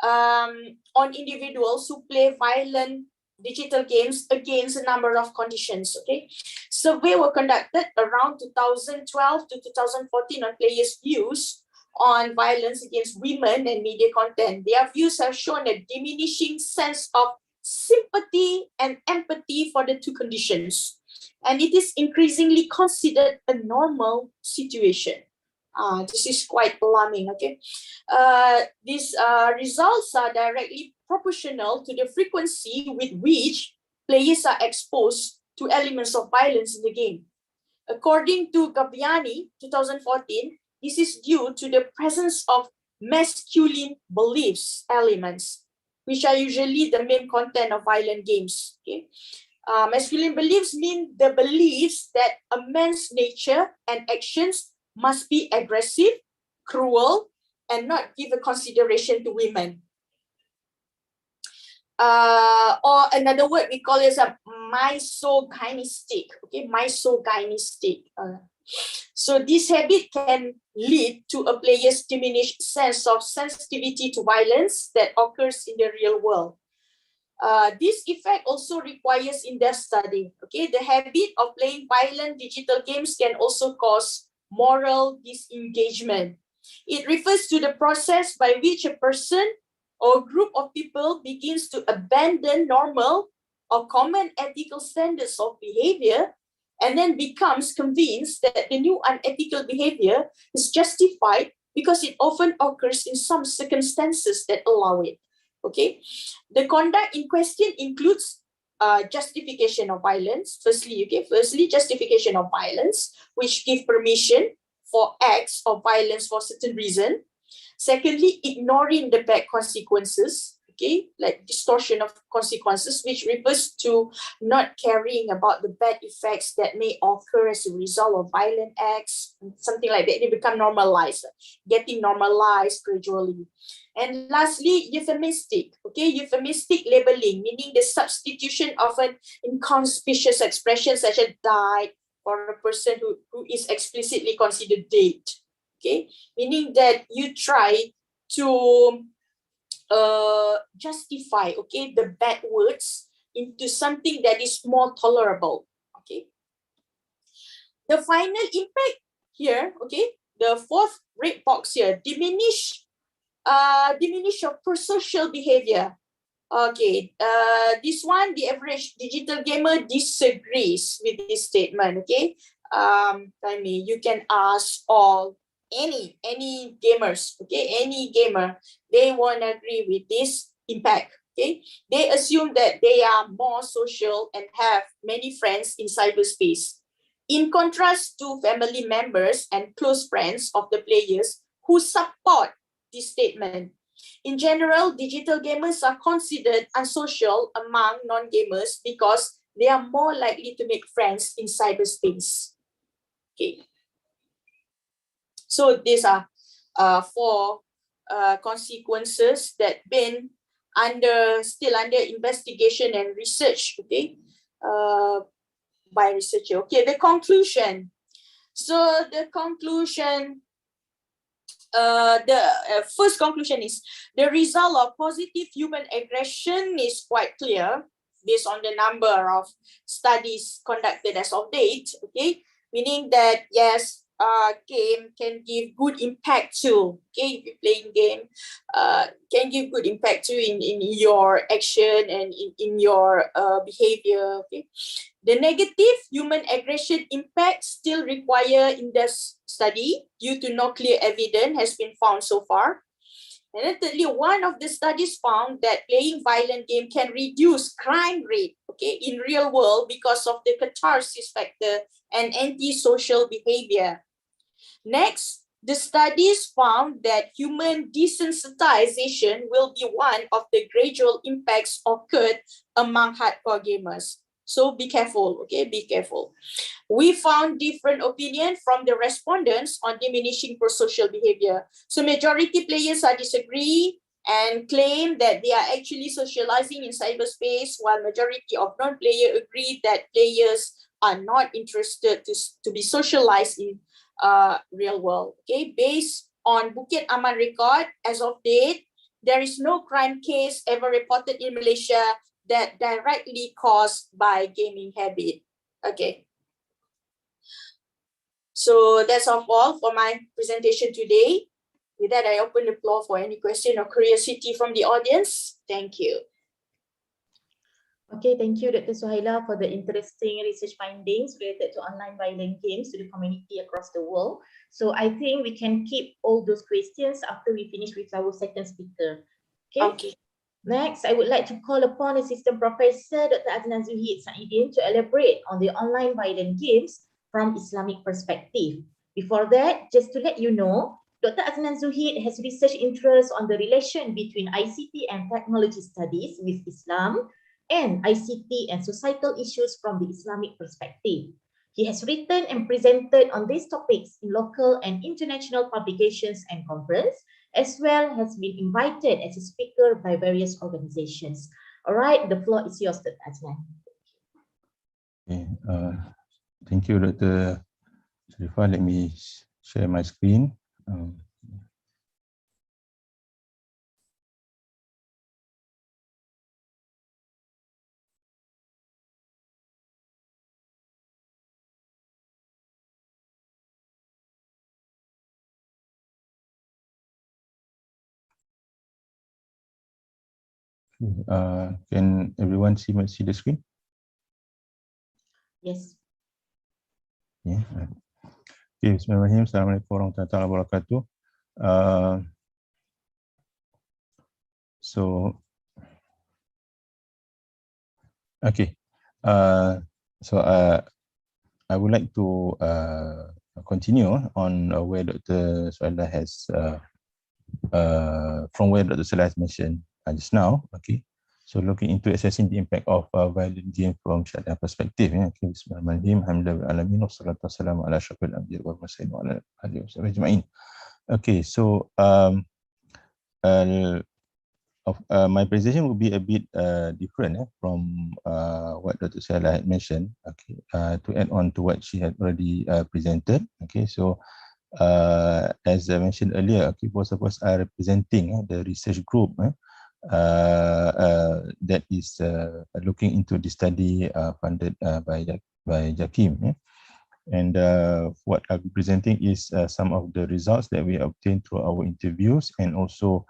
C: on individuals who play violent digital games against a number of conditions. Okay, survey were conducted around 2012 to 2014 on players' views on violence against women and media content. Their views have shown a diminishing sense of sympathy and empathy for the two conditions. And it is increasingly considered a normal situation. This is quite alarming, okay? These results are directly proportional to the frequency with which players are exposed to elements of violence in the game. According to Gabbiani, 2014, this is due to the presence of masculine beliefs elements, which are usually the main content of violent games. Okay, masculine beliefs mean the beliefs that a man's nature and actions must be aggressive, cruel, and not give a consideration to women. Or another word we call it a misogynistic. Okay, misogynistic. So this habit can lead to a player's diminished sense of sensitivity to violence that occurs in the real world. This effect also requires in-depth study. Okay, the habit of playing violent digital games can also cause moral disengagement. It refers to the process by which a person or group of people begins to abandon normal or common ethical standards of behavior and then becomes convinced that the new unethical behavior is justified because it often occurs in some circumstances that allow it. Okay, the conduct in question includes justification of violence. Firstly, justification of violence, which give permission for acts of violence for certain reason. Secondly, ignoring the bad consequences, okay, like distortion of consequences, which refers to not caring about the bad effects that may occur as a result of violent acts, something like that. They become normalized, getting normalized gradually. And lastly, euphemistic, okay, euphemistic labeling, meaning the substitution of an inconspicuous expression such as died for a person who is explicitly considered dead. Okay, meaning that you try to justify, okay, the bad words into something that is more tolerable. Okay, the final impact here, okay, the fourth red box here, diminish your prosocial behavior. Okay, this one, the average digital gamer disagrees with this statement. Okay, you can ask all any gamers, okay, any gamer, they won't agree with this impact. Okay, they assume that they are more social and have many friends in cyberspace, in contrast to family members and close friends of the players who support this statement. In general, digital gamers are considered unsocial among non-gamers because they are more likely to make friends in cyberspace. Okay. So these are four consequences that been still under investigation and research, okay, by researcher. Okay, the conclusion. So the conclusion, the first conclusion is the result of positive human aggression is quite clear based on the number of studies conducted as of date. Okay, meaning that yes, game can give good impact too. Okay, if you're playing game, can give good impact too in your action and in your behavior. Okay, the negative human aggression impact still require in-depth study due to no clear evidence has been found so far. And then thirdly, one of the studies found that playing violent game can reduce crime rate, okay, in real world because of the catharsis factor and antisocial behavior. Next, the studies found that human desensitization will be one of the gradual impacts occurred among hardcore gamers. So be careful, okay, be careful. We found different opinions from the respondents on diminishing prosocial behavior. So majority players are disagree and claim that they are actually socializing in cyberspace, while majority of non-player agree that players are not interested to be socialized in real world. Okay, based on Bukit Aman record as of date, there is no crime case ever reported in Malaysia that directly caused by gaming habit. Okay. So that's all for my presentation today. With that, I open the floor for any question or curiosity from the audience. Thank you.
A: Okay, thank you, Dr. Suhaila, for the interesting research findings related to online violent games to the community across the world. So I think we can keep all those questions after we finish with our second speaker. Okay. Next, I would like to call upon Assistant Professor Dr. Aznan Zuhid Saidin to elaborate on the online violent games from Islamic perspective. Before that, just to let you know, Dr. Aznan Zuhid has research interests on the relation between ICT and technology studies with Islam and ICT and societal issues from the Islamic perspective. He has written and presented on these topics in local and international publications and conferences, as well as been invited as a speaker by various organizations. All right, the floor is yours, Dr. Aznan.
I: Okay, thank you, Dr. Sharifah. Let me share my screen. Can everyone see the screen?
A: Yes.
I: Yeah. Okay, Bismillahirrahmanirrahim. Assalamualaikum warahmatullahi wabarakatuh. Okay. I would like to continue on where Dr. Suhaila has from where Dr. Suhaila has mentioned just now. Okay. So looking into assessing the impact of violent game from Shari'ah perspective. Yeah. Okay. Bismillahirrahmanirrahim. Alhamdulillah alamin wassalatu wassalamu ala asyrafil anbiya wal mursalin wa ala alihi washabihi ajma'in. Okay, so my presentation will be a bit different from what Dr. Suhaila had mentioned. Okay, to add on to what she had already presented. Okay, so as I mentioned earlier, okay, both of us are representing the research group that is looking into the study funded by Jakim. Yeah? And what I'll be presenting is some of the results that we obtained through our interviews and also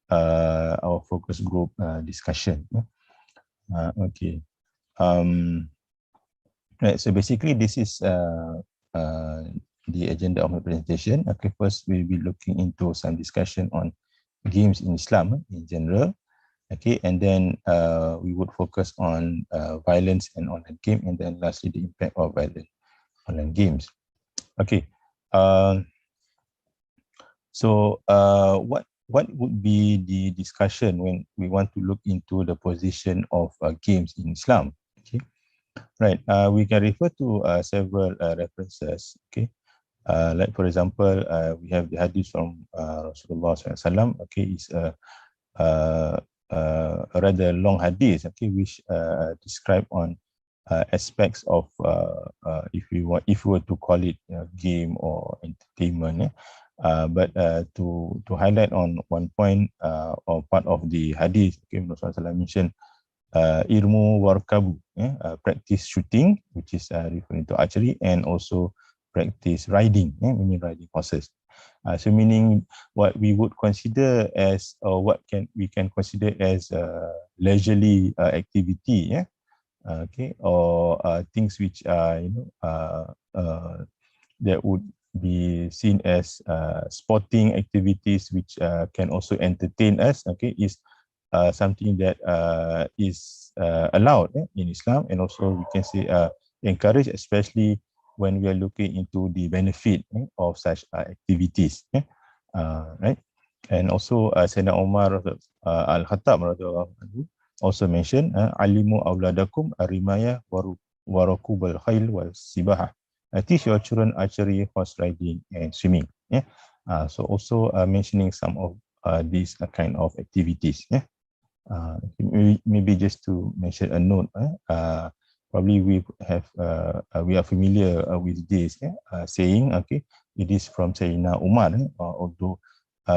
I: our focus group discussion. Okay. Right, so basically this is the agenda of my presentation. Okay, first we'll be looking into some discussion on games in Islam in general. Okay, and then we would focus on violence and online game, and then lastly the impact of violence online games. Okay, what would be the discussion when we want to look into the position of games in Islam? Okay, right. We can refer to several references. Okay, like for example, we have the hadith from Rasulullah SAW. Okay, it's a rather long hadith. Okay, which describe on aspects of if we were to call it game or entertainment, but to highlight on one point or part of the hadith, okay, Rasulullah mentioned ilmu warkabu, practice shooting, which is referring to archery, and also practice riding, meaning riding horses. So meaning what we would consider as, or what we can consider as leisurely activity, okay, or things which are that would be seen as sporting activities which can also entertain us. Okay, is something that is allowed in Islam, and also we can say encouraged, especially when we are looking into the benefit of such activities. Right, and also Sayyidina Umar Al-Khattab also mentioned alimu awladakum arimaya warakubal khail wal sibaha. Teach your children archery, horse riding, and swimming. So also mentioning some of these kind of activities. Maybe just to mention a note. Probably we are familiar with this saying. Okay, it is from Sayyidina Umar. Although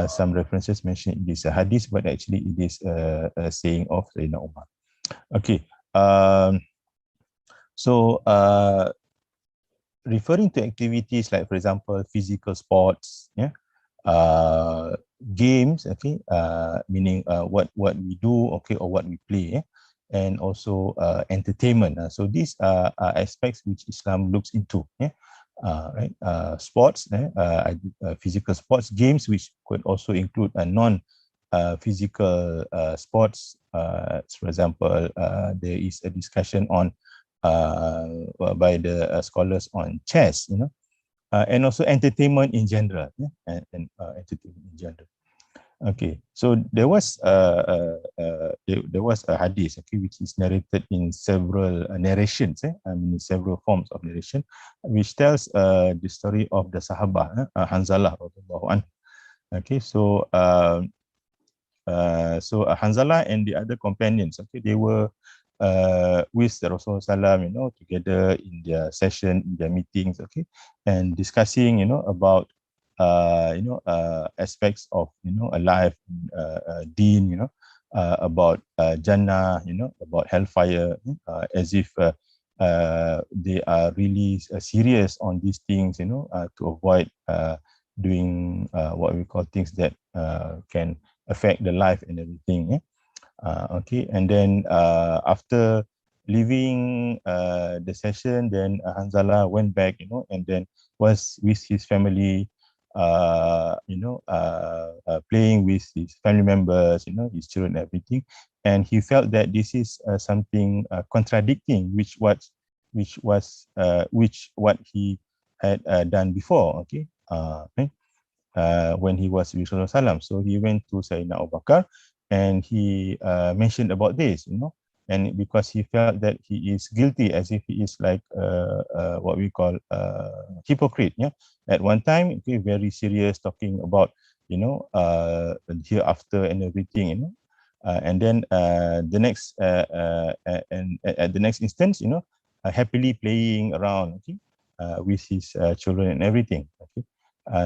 I: some references mentioned in this hadith, but actually it is a saying of Sayyidina Umar. Okay, so referring to activities like, for example, physical sports, games, okay, meaning what we do, okay, or what we play, and also entertainment. So these are aspects which Islam looks into. Right, sports, physical sports, games, which could also include non-physical sports. For example, there is a discussion on by the scholars on chess, and also entertainment in general, and entertainment in general. Okay, so there was a hadith, okay, which is narrated in several narrations, several forms of narration, which tells the story of the Sahabah, Hanzalah radhiyallahu anhu. Okay, so Hanzalah and the other companions, okay, they were with the Rasulullah SAW, together in their session, in their meetings, okay, and discussing, about aspects of, a life, deen, about Jannah, about hellfire, as if they are really serious on these things, to avoid doing what we call things that can affect the life and everything. Okay, and then after leaving the session, then Hanzalah went back, and then was with his family, playing with his family members, his children, everything, and he felt that this is something contradicting what he had done before. Okay, when he was with Rasulullah. So he went to Sayyidina Abu Bakar, and he mentioned about this, and because he felt that he is guilty, as if he is like what we call hypocrite. At one time, okay, very serious, talking about hereafter and everything, and then the next and at the next instance, happily playing around, okay, with his children and everything. Okay.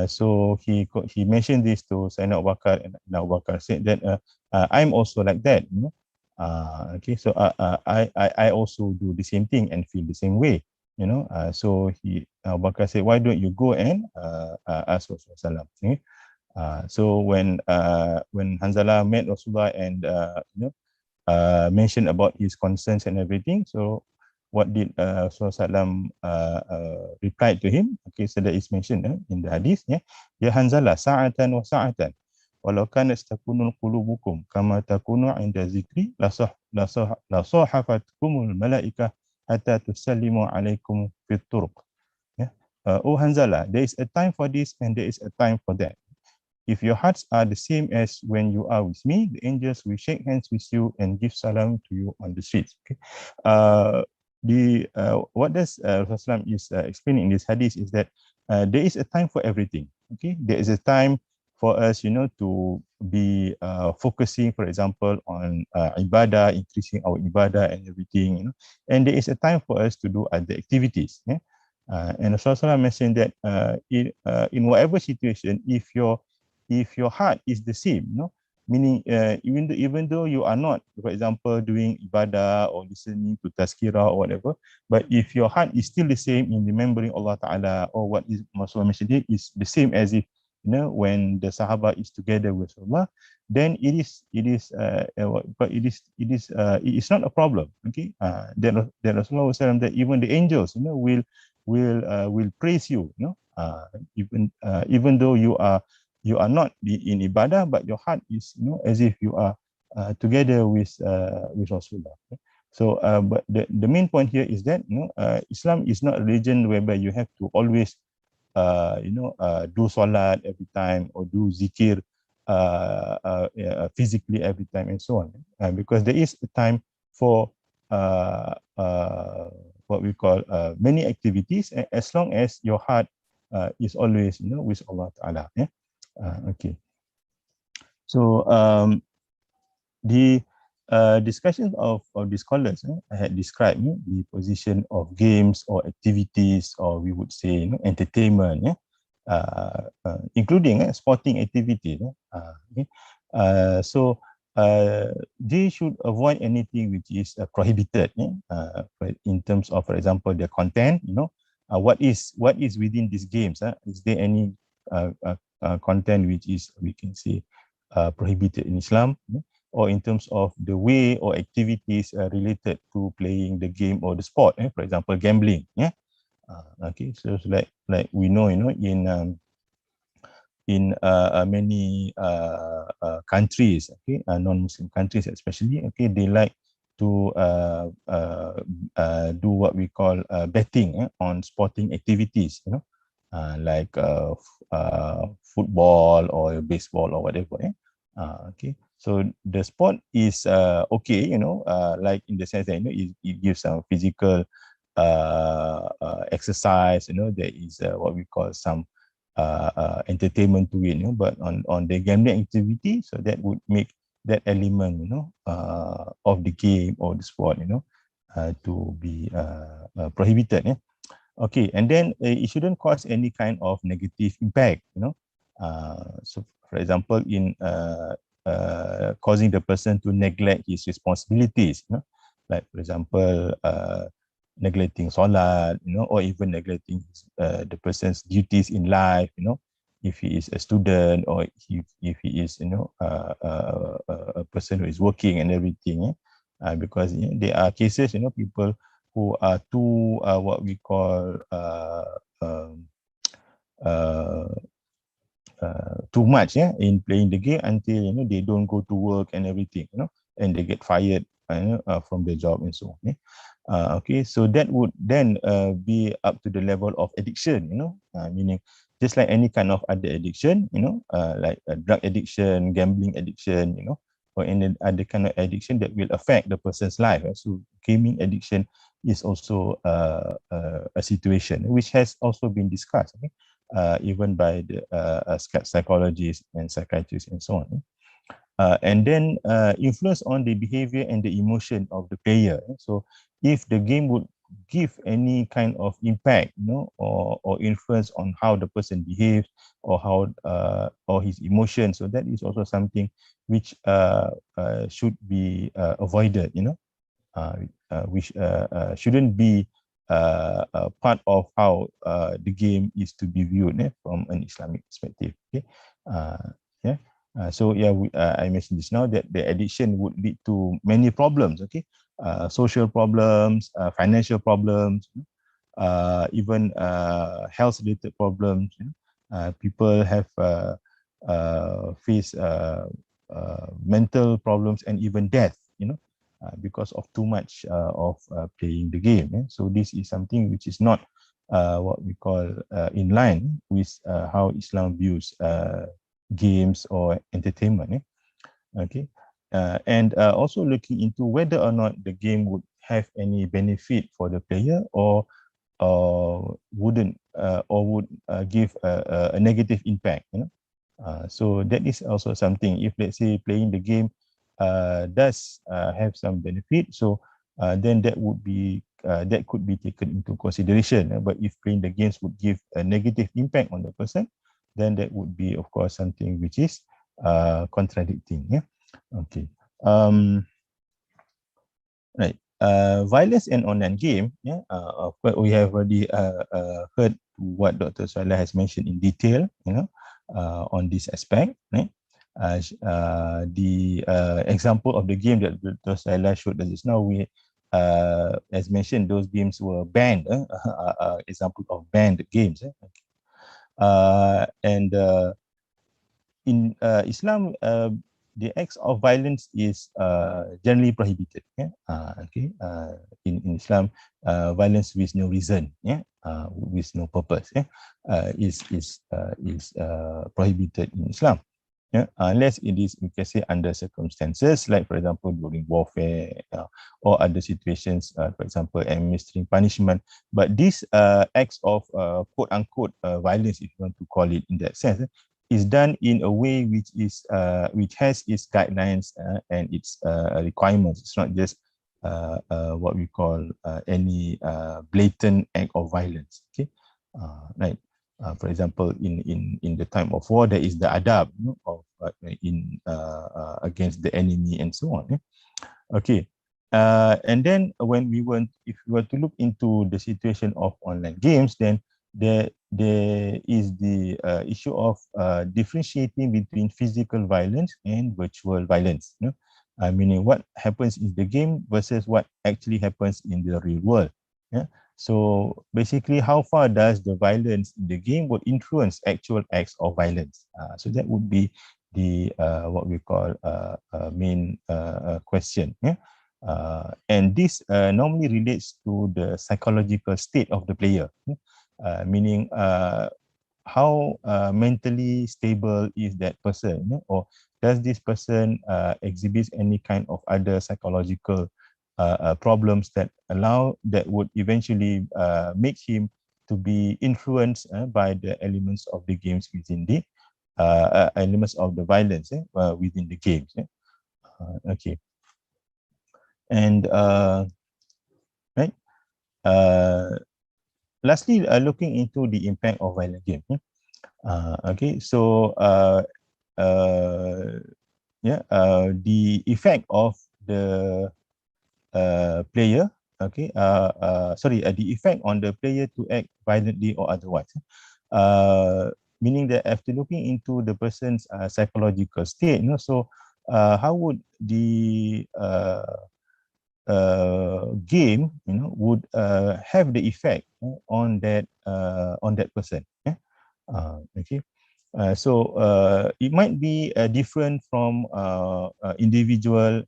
I: So he mentioned this to Sayyidina Abu Bakar, and Abu Bakar said that I'm also like that, okay, so I also do the same thing and feel the same way, so Abu Bakar said, why don't you go and ask Rasulullah? Okay? So when Hanzalah met Rasulullah and mentioned about his concerns and everything, so what did Rasulullah replied to him? Okay, so that is mentioned in the hadith. Ya Hanzalah, sa'atan wa sa'atan, walau kanat takunul qulubukum kama takunu 'inda zikri la sahafatkumul malaikah hatta tusallimu alaikum fit turuq. Oh Hanzalah, there is a time for this and there is a time for that. If your hearts are the same as when you are with me, the angels will shake hands with you and give salam to you on the streets. Okay. What does Rasulullah is explaining in this hadith is that there is a time for everything. Okay, there is a time for us, to be focusing, for example, on ibadah, increasing our ibadah and everything, and there is a time for us to do other activities. And Rasulullah mentioned that in whatever situation, if your heart is the same, meaning even though you are not, for example, doing ibadah or listening to tazkirah or whatever, but if your heart is still the same in remembering Allah Ta'ala, or what is Rasulullah mentioned here is the same as if, when the Sahaba is together with Allah, then it is not a problem. Okay, then Rasulullah was saying that even the angels, will praise you, even though you are not in ibadah, but your heart is, as if you are together with Rasulullah. Okay? So, but the main point here is that Islam is not a religion whereby you have to always, do salat every time or do zikir physically every time and so on. Because there is a time for what we call many activities, as long as your heart is always, with Allah Ta'ala. Yeah. Okay. So the discussions of the scholars had described the position of games or activities, or we would say entertainment, including sporting activities. Okay. So they should avoid anything which is prohibited in terms of, for example, the content. What is within these games? Is there any content which is, we can say, prohibited in Islam, or in terms of the way or activities related to playing the game or the sport, for example, gambling. Okay, so like we know, in many countries, okay, non-Muslim countries especially, okay, they like to do what we call betting on sporting activities, like football or baseball or whatever. Okay, so the sport is okay, like in the sense that it gives some physical exercise. There is what we call some entertainment to it. But on the gambling activity, so that would make that element, of the game or the sport, to be prohibited. Yeah? Okay, and then it shouldn't cause any kind of negative impact. So for example, in causing the person to neglect his responsibilities. Like for example, neglecting salat, or even neglecting the person's duties in life. If he is a student or if he is, a person who is working and everything. Because there are cases, people who are too what we call too much in playing the game until they don't go to work and everything, and they get fired from the job and so on. Okay, so that would then be up to the level of addiction, meaning just like any kind of other addiction, like drug addiction, gambling addiction, or any other kind of addiction that will affect the person's life. So gaming addiction is also a situation which has also been discussed, even by the psychologists and psychiatrists and so on. And then influence on the behavior and the emotion of the player. So if the game would give any kind of impact, or influence on how the person behaves or how or his emotions, so that is also something which should be avoided, which shouldn't be part of how the game is to be viewed from an Islamic perspective. Okay, yeah. So yeah, I mentioned this now that the addiction would lead to many problems. Okay, social problems, financial problems, even health-related problems. People have face mental problems and even death. Because of too much of playing the game. So this is something which is not what we call in line with how Islam views games or entertainment. Okay, and also looking into whether or not the game would have any benefit for the player or wouldn't or would give a negative impact. So that is also something. If let's say playing the game does have some benefit, so then that would be that could be taken into consideration. But if playing the games would give a negative impact on the person, then that would be, of course, something which is contradicting. Yeah. Okay. Right. Violence and online game. Yeah. Of course, we have already heard what Dr. Suhaila has mentioned in detail. On this aspect. Right. The example of the game that Dr. Suhaila showed us just now, we, as mentioned, those games were banned. Example of banned games. And in Islam, the acts of violence is generally prohibited. Okay. In Islam, violence with no reason, with no purpose, is prohibited in Islam. Unless it is, we can say, under circumstances, like for example during warfare or other situations, for example administering punishment. But these acts of quote unquote violence, if you want to call it in that sense, is done in a way which is which has its guidelines and its requirements. It's not just what we call any blatant act of violence. Okay, right. For example, in the time of war, there is the adab of in against the enemy and so on. Okay, and then when we went, if we were to look into the situation of online games, then there is the issue of differentiating between physical violence and virtual violence. Meaning what happens in the game versus what actually happens in the real world. Yeah. So basically, how far does the violence in the game would influence actual acts of violence? So that would be the what we call main question. Yeah? And this normally relates to the psychological state of the player. Meaning how mentally stable is that person, or does this person exhibit any kind of other psychological problems that would eventually make him to be influenced by the elements of the games within the elements of the violence within the games. Okay, and right. Lastly, looking into the impact of violent game. Okay, so the effect of the player. Okay, the effect on the player to act violently or otherwise. Meaning that after looking into the person's psychological state, so how would the game, would have the effect on that person. Okay, so it might be different from individual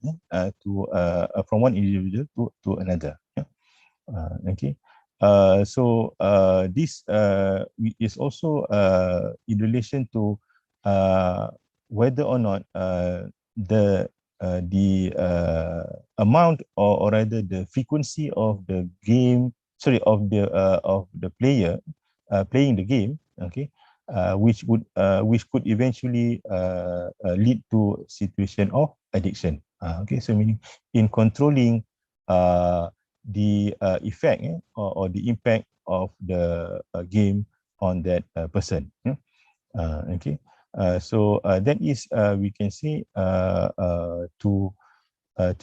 I: from one individual to another. Okay, so this is also in relation to whether or not the amount or rather the frequency of the game, of the player playing the game, okay, which could eventually lead to situation of addiction. Okay, so meaning in controlling the effect or the impact of the game on that person. Okay. So that is we can say to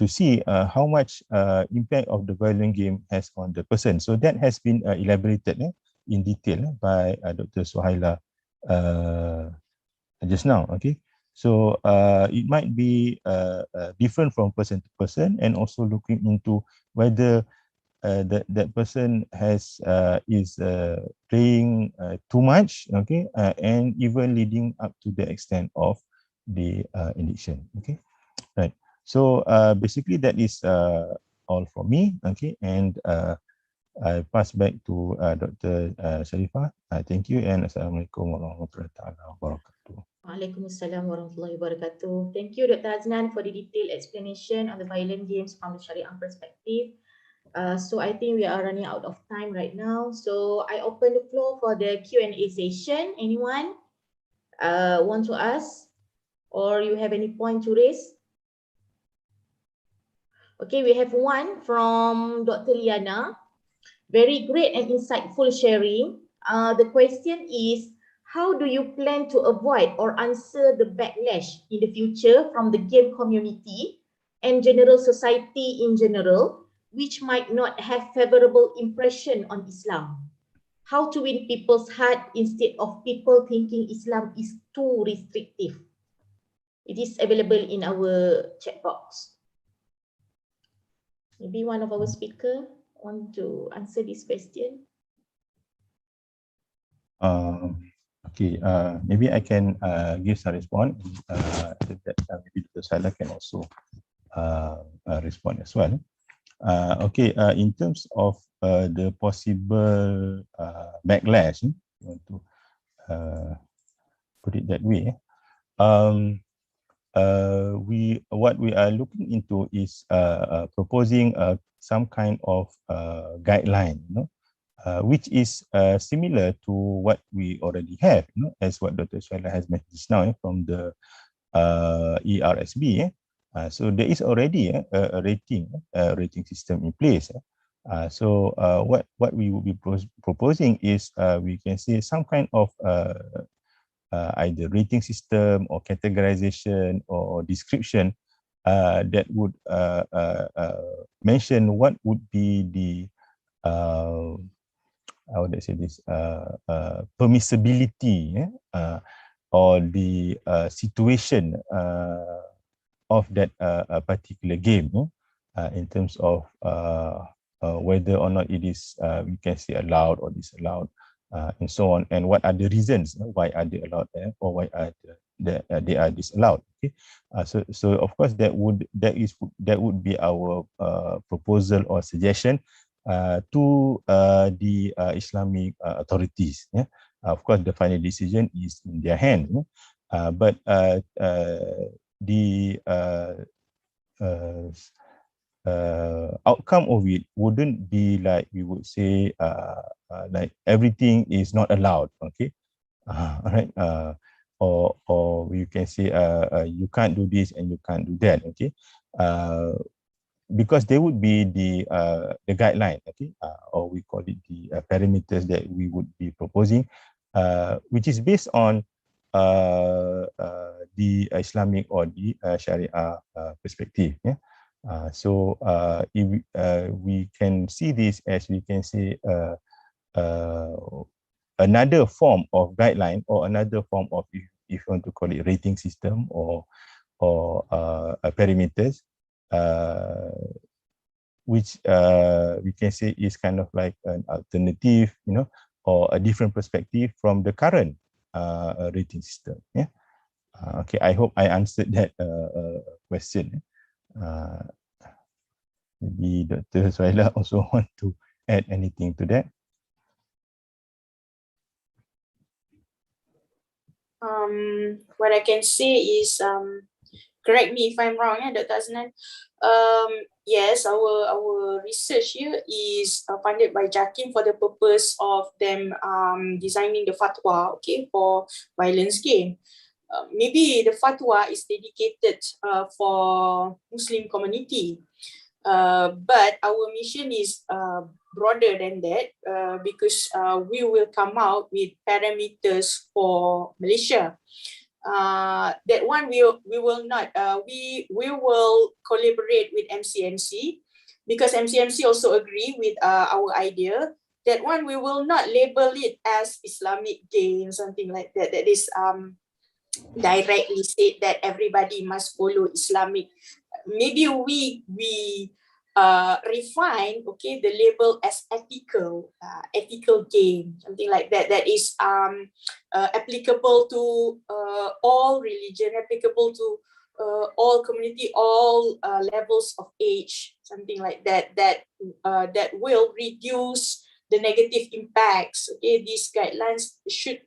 I: see how much impact of the violent game has on the person. So that has been elaborated in detail by Dr. Suhaila just now. Okay, so it might be different from person to person, and also looking into whether that person is playing too much, okay, and even leading up to the extent of the addiction. Okay, right. So basically that is all for me. Okay, and I pass back to Dr. Sharifah. Thank you, and Assalamualaikum warahmatullahi wabarakatuh.
A: Waalaikumsalam warahmatullahi wabarakatuh. Thank you, Dr. Aznan, for the detailed explanation on the violent games from the Shari'ah perspective. So I think we are running out of time right now. So I open the floor for the Q&A session. Anyone want to ask, or you have any point to raise? Okay, we have one from Dr. Liana. Very great and insightful sharing. The question is, how do you plan to avoid or answer the backlash in the future from the game community and general society in general, which might not have favorable impression on Islam? How to win people's heart instead of people thinking Islam is too restrictive? It is available in our chat box. Maybe one of our speakers want to answer this question.
I: Okay, maybe I can give some response. Maybe Dr. Suhaila can also respond as well. Okay, in terms of the possible backlash, you want to put it that way. What we are looking into is proposing some kind of guideline, which is similar to what we already have, as what Dr. Suhaila has mentioned just now from the ERSB. So there is already a rating system in place. So what we will be proposing is we can say some kind of either rating system or categorization or description that would mention what would be the how would I say this permissibility or the situation of that particular game in terms of whether or not it is we can say allowed or disallowed, and so on, and what are the reasons why are they allowed there or why are they are disallowed. Okay, so of course that would be our proposal or suggestion to the Islamic authorities. Of course, the final decision is in their hand. But the outcome of it wouldn't be like we would say like everything is not allowed. Okay, all right. Or you can say you can't do this and you can't do that. Okay, because there would be the guideline. Okay, or we call it the parameters that we would be proposing, which is based on the Islamic or the Shari'ah perspective. Yeah. So if we can see this as, we can say, another form of guideline, or another form of, if you want to call it, rating system, or parameters, which we can say is kind of like an alternative, you know, or a different perspective from the current rating system. Yeah. Okay, I hope I answered that question. Maybe Dr. Suhaila also want to add anything to that.
C: What I can say is, correct me if I'm wrong, Dr. Aznan. Yes, our research here is funded by JAKIM for the purpose of them designing the fatwa, okay, for violence game. Maybe the fatwa is dedicated for Muslim community, but our mission is broader than that, because we will come out with parameters for Malaysia. That one we will not, we will collaborate with MCMC, because MCMC also agree with our idea. That one we will not label it as Islamic game, something like that. That is directly said that everybody must follow Islamic. Maybe we refine, okay, the label as ethical game, something like that. That is applicable to all religion, applicable to all community, all levels of age, something like that. That will reduce the negative impacts. Okay, these guidelines should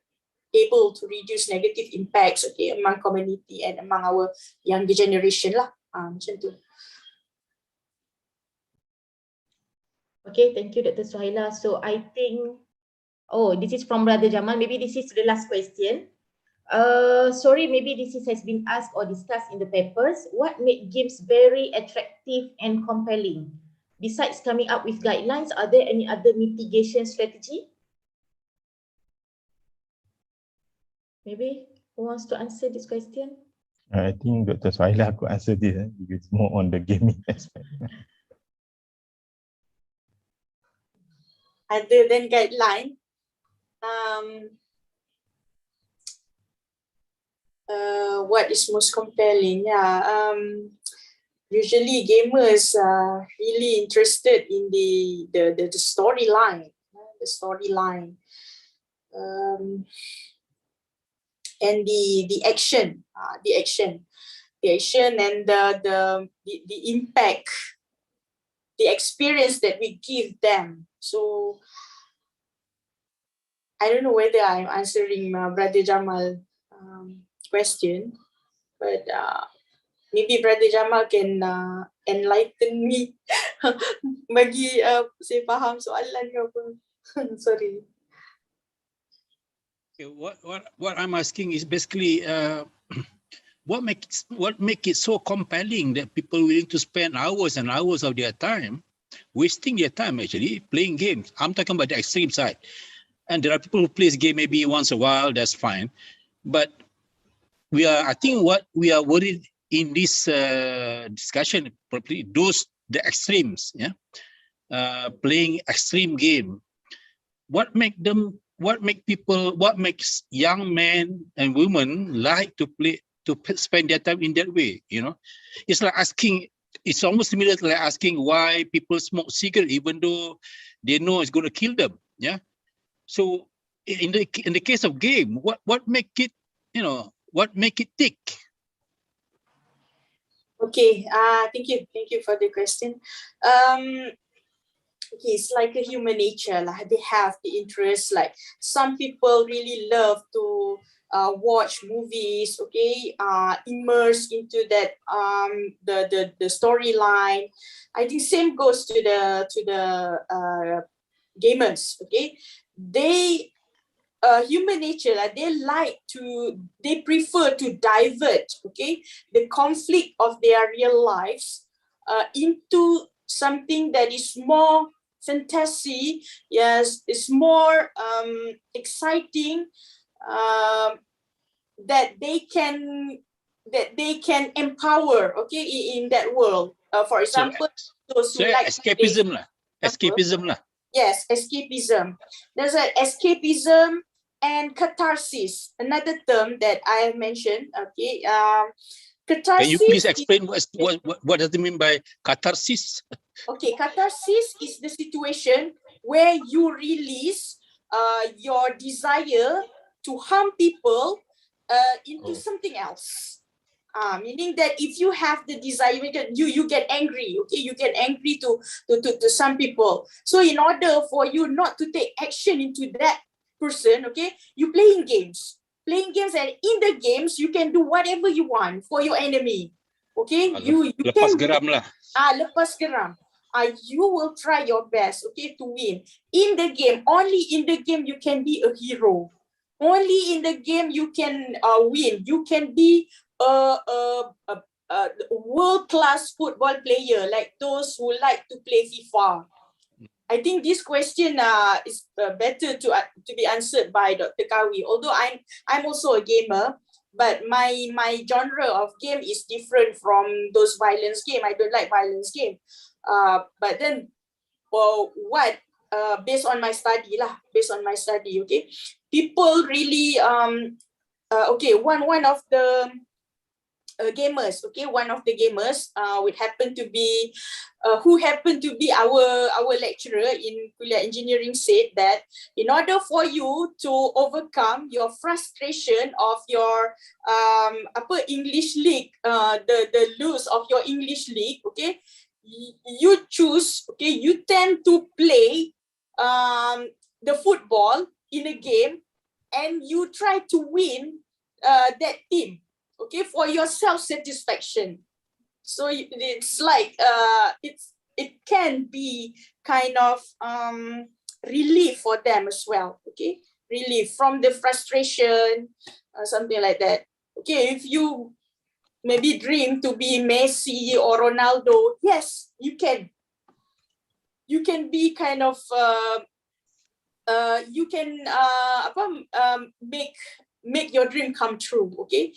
C: able to reduce negative impacts, okay, among community and among our younger generation lah. Macam tu.
A: Okay, thank you, Dr. Suhaila. So I think, oh, this is from Brother Jamal. Maybe this is the last question. Sorry, maybe this has been asked or discussed in the papers. What made games very attractive and compelling? Besides coming up with guidelines, are there any other mitigation strategy? Maybe who wants to answer this question?
I: I think Dr. Suhaila could answer this, because it's more on the gaming aspect.
C: Other than guideline, what is most compelling? Yeah, usually gamers are really interested in the storyline, and the action, and the impact, the experience that we give them. So I don't know whether I'm answering Brother Jamal question, but maybe Brother Jamal can enlighten me, bagi saya faham soalan ke apa. Sorry.
J: Okay, what I'm asking is basically what make it so compelling that people willing to spend hours and hours of their time, wasting their time actually playing games. I'm talking about the extreme side. And there are people who play this game maybe once a while, that's fine. But I think what we are worried in this discussion, probably the extremes, yeah, playing extreme game. What makes young men and women like to spend their time in that way? You know, it's like asking. It's almost similar to like asking why people smoke cigarette even though they know it's going to kill them. Yeah. So in the case of game, what make it, you know, what make it tick?
C: Okay. Thank you for the question. okay, it's like a human nature. Like they have the interest. Like some people really love to watch movies. Okay, immerse into that the storyline. I think same goes to the gamers. Okay, they human nature, they prefer to divert, okay, the conflict of their real lives into something that is more fantasy, yes, it's more exciting, that they can empower, okay, in that world. For example, those who like
J: escapism lah. Escapism lah.
C: Yes, escapism. There's an escapism and catharsis, another term that I mentioned. Okay, catharsis.
J: Can you please explain what does it mean by catharsis?
C: Okay, catharsis is the situation where you release your desire to harm people into something else. Meaning that if you have the desire, you get angry, okay, you get angry to some people. So in order for you not to take action into that person, okay, you playing games, and in the games you can do whatever you want for your enemy, okay. You
J: lepas geram lah.
C: Lepas geram. You will try your best, okay, to win in the game. Only in the game you can be a hero. Only in the game you can win. You can be a world-class football player, like those who like to play FIFA. I think this question is better to be answered by Dr. Kawi. Although I'm also a gamer, but my genre of game is different from those violence game. I don't like violence game. But then, based on my study, okay, people really okay. One of the gamers, okay, would happen to be who happened to be our lecturer in Kuliah Engineering, said that in order for you to overcome your frustration of your English league, the lose of your English league, okay, you tend to play the football in a game and you try to win that team, okay, for your self-satisfaction. So it's like it can be kind of relief for them as well, okay, relief from the frustration, something like that. Okay, if you maybe dream to be Messi or Ronaldo, yes, you can be kind of you can make your dream come true, okay,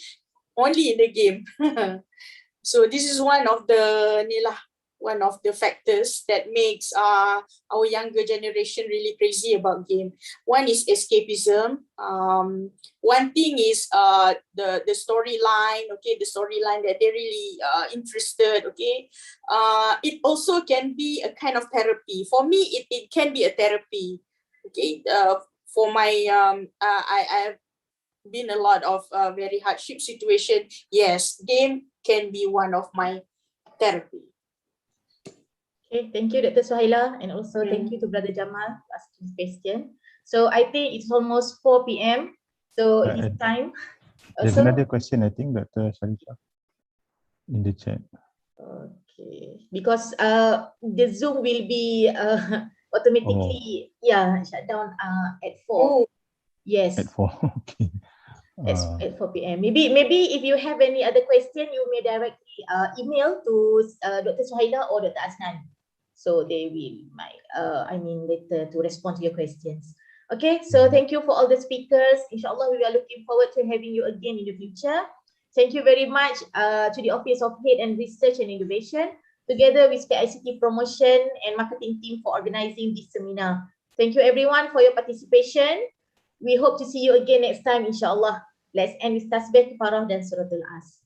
C: only in the game. So this is one of the factors that makes our younger generation really crazy about game. One is escapism. One thing is the storyline, okay, the storyline that they're really interested, okay. It also can be a kind of therapy. For me, it can be a therapy, okay. For my I've been a lot of very hardship situation. Yes, game can be one of my therapy.
A: Okay, thank you, Dr. Suhaila, and also thank you to Brother Jamal for asking this question. So I think it's almost 4 p.m. So it's time.
I: There's another question, I think, Dr. Sharifah, in the chat.
A: Okay, because the Zoom will be automatically shut down at 4. Yes.
I: At 4, okay.
A: At 4 p.m. Maybe if you have any other question, you may directly email to Dr. Suhaila or Dr. Aznan. So they will later to respond to your questions. Okay, so thank you for all the speakers. Inshallah, we are looking forward to having you again in the future. Thank you very much to the Office of Head and Research and Innovation, together with ICT Promotion and Marketing team for organizing this seminar. Thank you everyone for your participation. We hope to see you again next time, inshallah. Let's end with tasbih, kifarah dan suratul As.